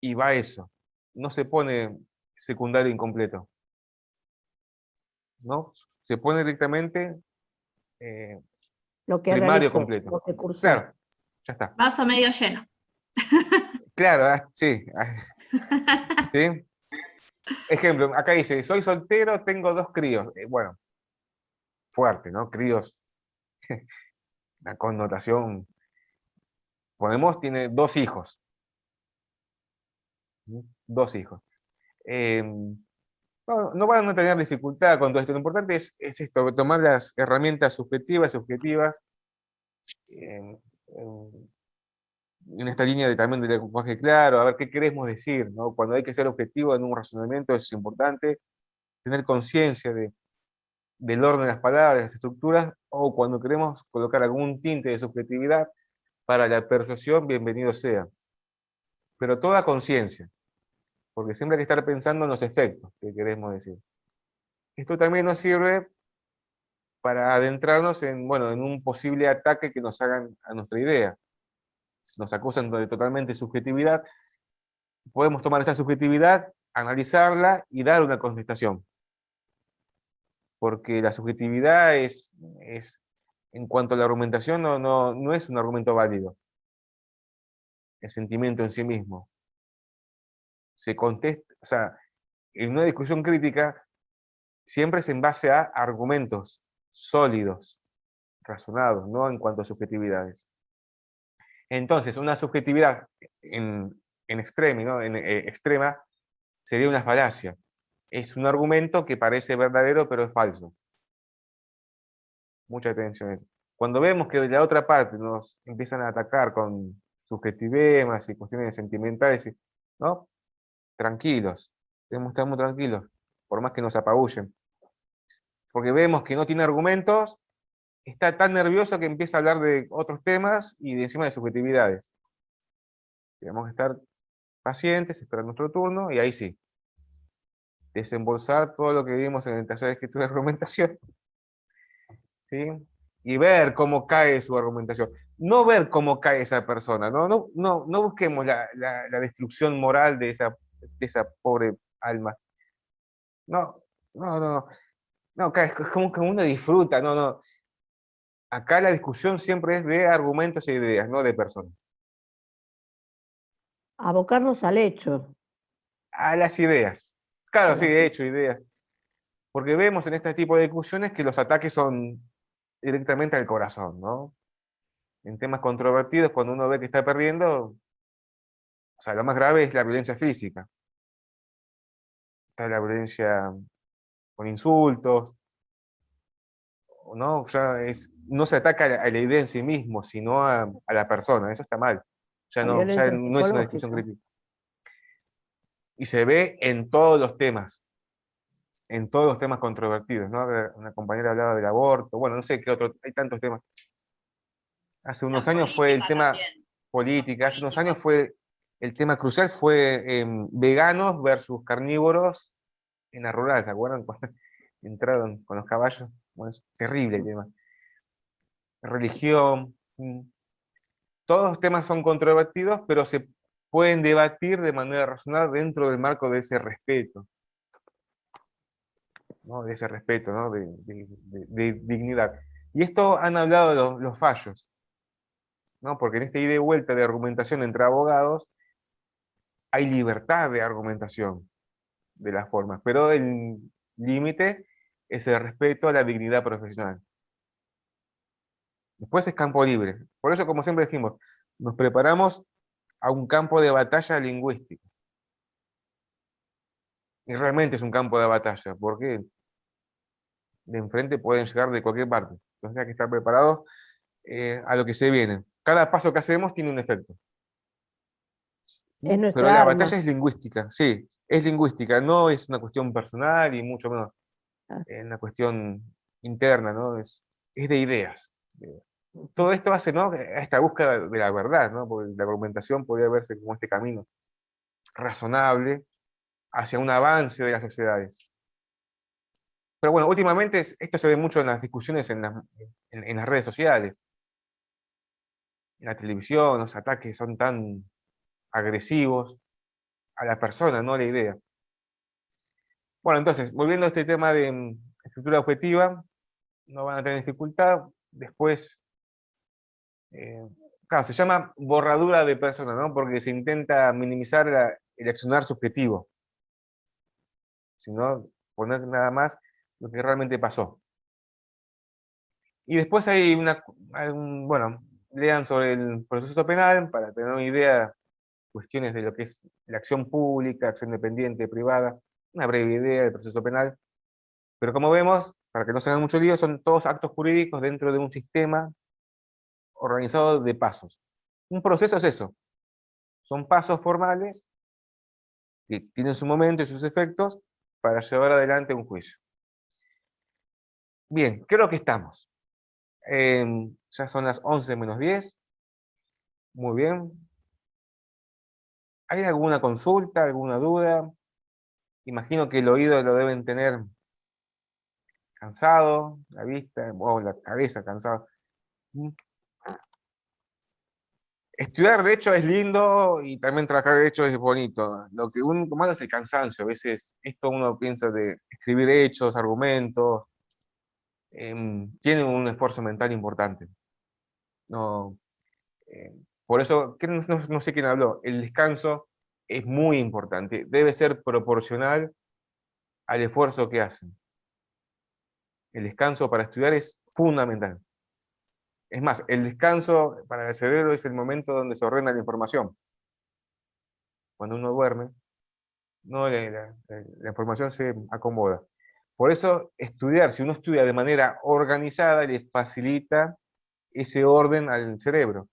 [SPEAKER 1] y va eso, no se pone secundario incompleto, ¿no? Se pone directamente
[SPEAKER 2] Lo que
[SPEAKER 1] primario
[SPEAKER 2] realizó,
[SPEAKER 1] completo.
[SPEAKER 2] lo que cursó.
[SPEAKER 1] Claro, ya está.
[SPEAKER 6] Vaso medio lleno.
[SPEAKER 1] Claro, sí, ¿sí? Ejemplo, acá dice, soy soltero, tengo 2 críos. Bueno, fuerte, ¿no? Críos, la connotación. Ponemos, tiene 2 hijos. ¿Sí? 2 hijos. No van a tener dificultad con todo esto. Lo importante es esto, tomar las herramientas subjetivas y objetivas en, en esta línea también del lenguaje claro, a ver qué queremos decir, ¿no? Cuando hay que ser objetivo en un razonamiento es importante tener conciencia del orden de las palabras, las estructuras, o cuando queremos colocar algún tinte de subjetividad para la persuasión, bienvenido sea. Pero toda conciencia, porque siempre hay que estar pensando en los efectos que queremos decir. Esto también nos sirve para adentrarnos en, bueno, en un posible ataque que nos hagan a nuestra idea. Si nos acusan de totalmente subjetividad, podemos tomar esa subjetividad, analizarla y dar una contestación. Porque la subjetividad en cuanto a la argumentación, no es un argumento válido. El sentimiento en sí mismo. Se contesta, o sea, en una discusión crítica siempre es en base a argumentos sólidos, razonados, no en cuanto a subjetividades. Entonces, una subjetividad en extrema, ¿no? Extrema sería una falacia. Es un argumento que parece verdadero, pero es falso. Mucha atención a eso. Cuando vemos que de la otra parte nos empiezan a atacar con subjetivemas y cuestiones sentimentales, ¿no? Tranquilos, debemos estar muy tranquilos, por más que nos apabullen. Porque vemos que no tiene argumentos, está tan nervioso que empieza a hablar de otros temas y de encima de subjetividades. Tenemos que estar pacientes, esperar nuestro turno, y ahí sí, desembolsar todo lo que vimos en el taller de escritura y argumentación, ¿sí? Y ver cómo cae su argumentación. No ver cómo cae esa persona, no busquemos la destrucción moral de esa pobre alma. No, no, no, no, es como que uno disfruta, no. Acá la discusión siempre es de argumentos e ideas, no de personas.
[SPEAKER 2] Abocarnos al hecho.
[SPEAKER 1] A las ideas. Claro,
[SPEAKER 2] A
[SPEAKER 1] sí,
[SPEAKER 2] las
[SPEAKER 1] de hecho, ideas. Porque vemos en este tipo de discusiones que los ataques son directamente al corazón, ¿no? En temas controvertidos, cuando uno ve que está perdiendo, o sea, lo más grave es la violencia física. Está la violencia con insultos, ¿no? Ya no se ataca a la idea en sí mismo, sino a la persona. Eso está mal. Ya
[SPEAKER 2] La
[SPEAKER 1] no es
[SPEAKER 2] violencia
[SPEAKER 1] una discusión
[SPEAKER 2] psicológica.
[SPEAKER 1] crítica. Y se ve en todos los temas. En todos los temas controvertidos, ¿no? Una compañera hablaba del aborto, bueno, no sé qué otro, hay tantos temas. Hace unos años fue el tema
[SPEAKER 3] También.
[SPEAKER 1] política, hace unos años
[SPEAKER 3] Políticos.
[SPEAKER 1] fue el tema crucial fue veganos versus carnívoros en la rural, ¿se acuerdan? Cuando entraron con los caballos, bueno, es terrible el tema. Religión, todos los temas son controvertidos, pero se pueden debatir de manera racional dentro del marco de ese respeto. ¿No? De ese respeto, ¿no? de dignidad. Y esto han hablado los fallos, ¿no? Porque en esta ida y vuelta de argumentación entre abogados hay libertad de argumentación de las formas, pero el límite es el respeto a la dignidad profesional. Después es campo libre. Por eso, como siempre dijimos, nos preparamos a un campo de batalla lingüístico. Y realmente es un campo de batalla, porque de enfrente pueden llegar de cualquier parte. Entonces hay que estar preparados a lo que se viene. Cada paso que hacemos tiene un efecto.
[SPEAKER 2] Es nuestra
[SPEAKER 1] Pero la
[SPEAKER 2] arma.
[SPEAKER 1] batalla es lingüística, sí, es lingüística, no es una cuestión personal y mucho menos una cuestión interna, ¿no? Es de ideas. Todo esto hace, ¿no? A esta búsqueda de la verdad, ¿no? Porque la argumentación podría verse como este camino razonable hacia un avance de las sociedades. Pero bueno, últimamente esto se ve mucho en las discusiones en las redes sociales, en la televisión, los ataques son tan agresivos a la persona, no a la idea. Bueno, entonces, volviendo a este tema de escritura objetiva, no van a tener dificultad. Después, claro, se llama borradura de persona, ¿no? Porque se intenta minimizar el accionar subjetivo, sino poner nada más lo que realmente pasó. Y después hay bueno, lean sobre el proceso penal para tener una idea, cuestiones de lo que es la acción pública, acción dependiente, privada, una breve idea del proceso penal. Pero como vemos, para que no se hagan mucho lío, son todos actos jurídicos dentro de un sistema organizado de pasos. Un proceso es eso. Son pasos formales que tienen su momento y sus efectos para llevar adelante un juicio. Bien, creo que estamos. Ya son las 11 menos 10. Muy bien. ¿Hay alguna consulta, alguna duda? Imagino que el oído lo deben tener cansado, la vista, o la cabeza cansada. Estudiar derecho es lindo y también trabajar derecho es bonito. Lo que uno manda es el cansancio. A veces esto uno piensa de escribir hechos, argumentos, tiene un esfuerzo mental importante. No, por eso, no sé quién habló, el descanso es muy importante. Debe ser proporcional al esfuerzo que hacen. El descanso para estudiar es fundamental. Es más, el descanso para el cerebro es el momento donde se ordena la información. Cuando uno duerme, no, la información se acomoda. Por eso, estudiar, si uno estudia de manera organizada, le facilita ese orden al cerebro.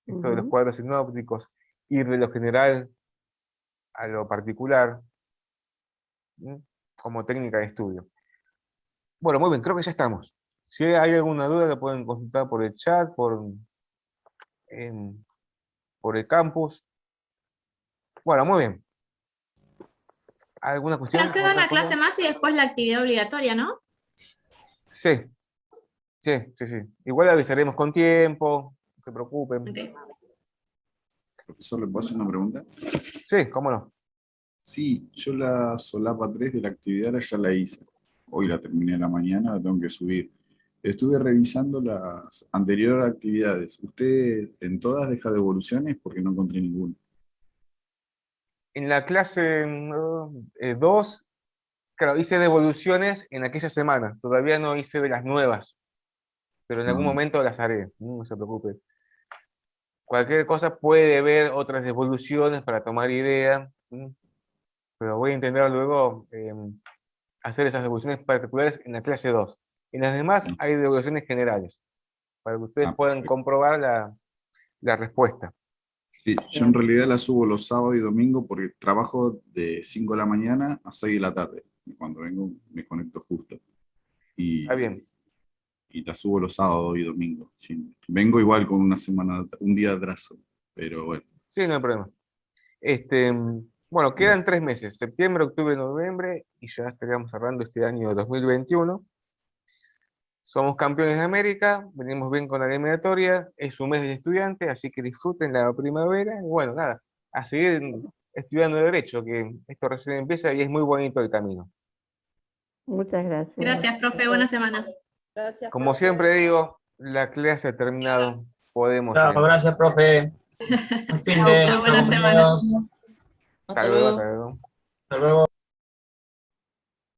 [SPEAKER 1] Esto de los cuadros sinópticos, ir de lo general a lo particular, como técnica de estudio. Bueno, muy bien, creo que ya estamos. Si hay alguna duda, la pueden consultar por el chat, por el campus. Bueno, muy bien. ¿Alguna cuestión?
[SPEAKER 6] Nos queda una clase más y después la actividad obligatoria, ¿no?
[SPEAKER 1] Sí. Igual avisaremos con tiempo, no se preocupen.
[SPEAKER 6] Okay.
[SPEAKER 11] Profesor, ¿le puedo hacer una pregunta?
[SPEAKER 1] Sí, cómo no.
[SPEAKER 11] Sí, yo la solapa 3 de la actividad ya la hice. Hoy la terminé en la mañana, la tengo que subir. Estuve revisando las anteriores actividades. ¿Usted en todas deja devoluciones? Porque no encontré ninguna.
[SPEAKER 1] En la clase 2, claro, hice devoluciones en aquella semana. Todavía no hice de las nuevas, pero en algún
[SPEAKER 11] Ah,
[SPEAKER 1] momento las haré. No se preocupe. Cualquier cosa puede ver otras devoluciones para tomar idea, pero voy a intentar luego hacer esas devoluciones particulares en la clase 2. En las demás
[SPEAKER 11] ah,
[SPEAKER 1] hay devoluciones generales, para que ustedes puedan
[SPEAKER 11] perfecto.
[SPEAKER 1] comprobar la respuesta.
[SPEAKER 11] Sí, yo en realidad las subo los sábados y domingos porque trabajo de 5 de la mañana a 6 de la tarde. Y cuando vengo me conecto justo.
[SPEAKER 1] Está
[SPEAKER 11] Y,
[SPEAKER 1] bien.
[SPEAKER 11] y las subo los sábados y domingos. Sí, vengo igual con una semana, un día de atraso. Pero bueno,
[SPEAKER 1] Sí, no hay problema. Bueno, quedan
[SPEAKER 11] gracias.
[SPEAKER 1] 3 meses, septiembre, octubre, noviembre, y ya estaríamos cerrando este año 2021. Somos campeones de América, venimos bien con la eliminatoria, es un mes de estudiante, así que disfruten la primavera, y bueno, nada, a seguir estudiando Derecho, que esto recién empieza y es muy bonito el camino.
[SPEAKER 2] Muchas gracias.
[SPEAKER 6] Gracias, profe, buena semana.
[SPEAKER 12] Gracias,
[SPEAKER 1] Como
[SPEAKER 12] profe.
[SPEAKER 1] siempre digo, la clase ha terminado, podemos
[SPEAKER 13] Chao,
[SPEAKER 1] ir.
[SPEAKER 13] gracias, profe. Un fin
[SPEAKER 6] Chau,
[SPEAKER 13] de
[SPEAKER 6] chau, buena semana.
[SPEAKER 13] bienvenidos.
[SPEAKER 1] Hasta luego, hasta luego.
[SPEAKER 13] Hasta luego.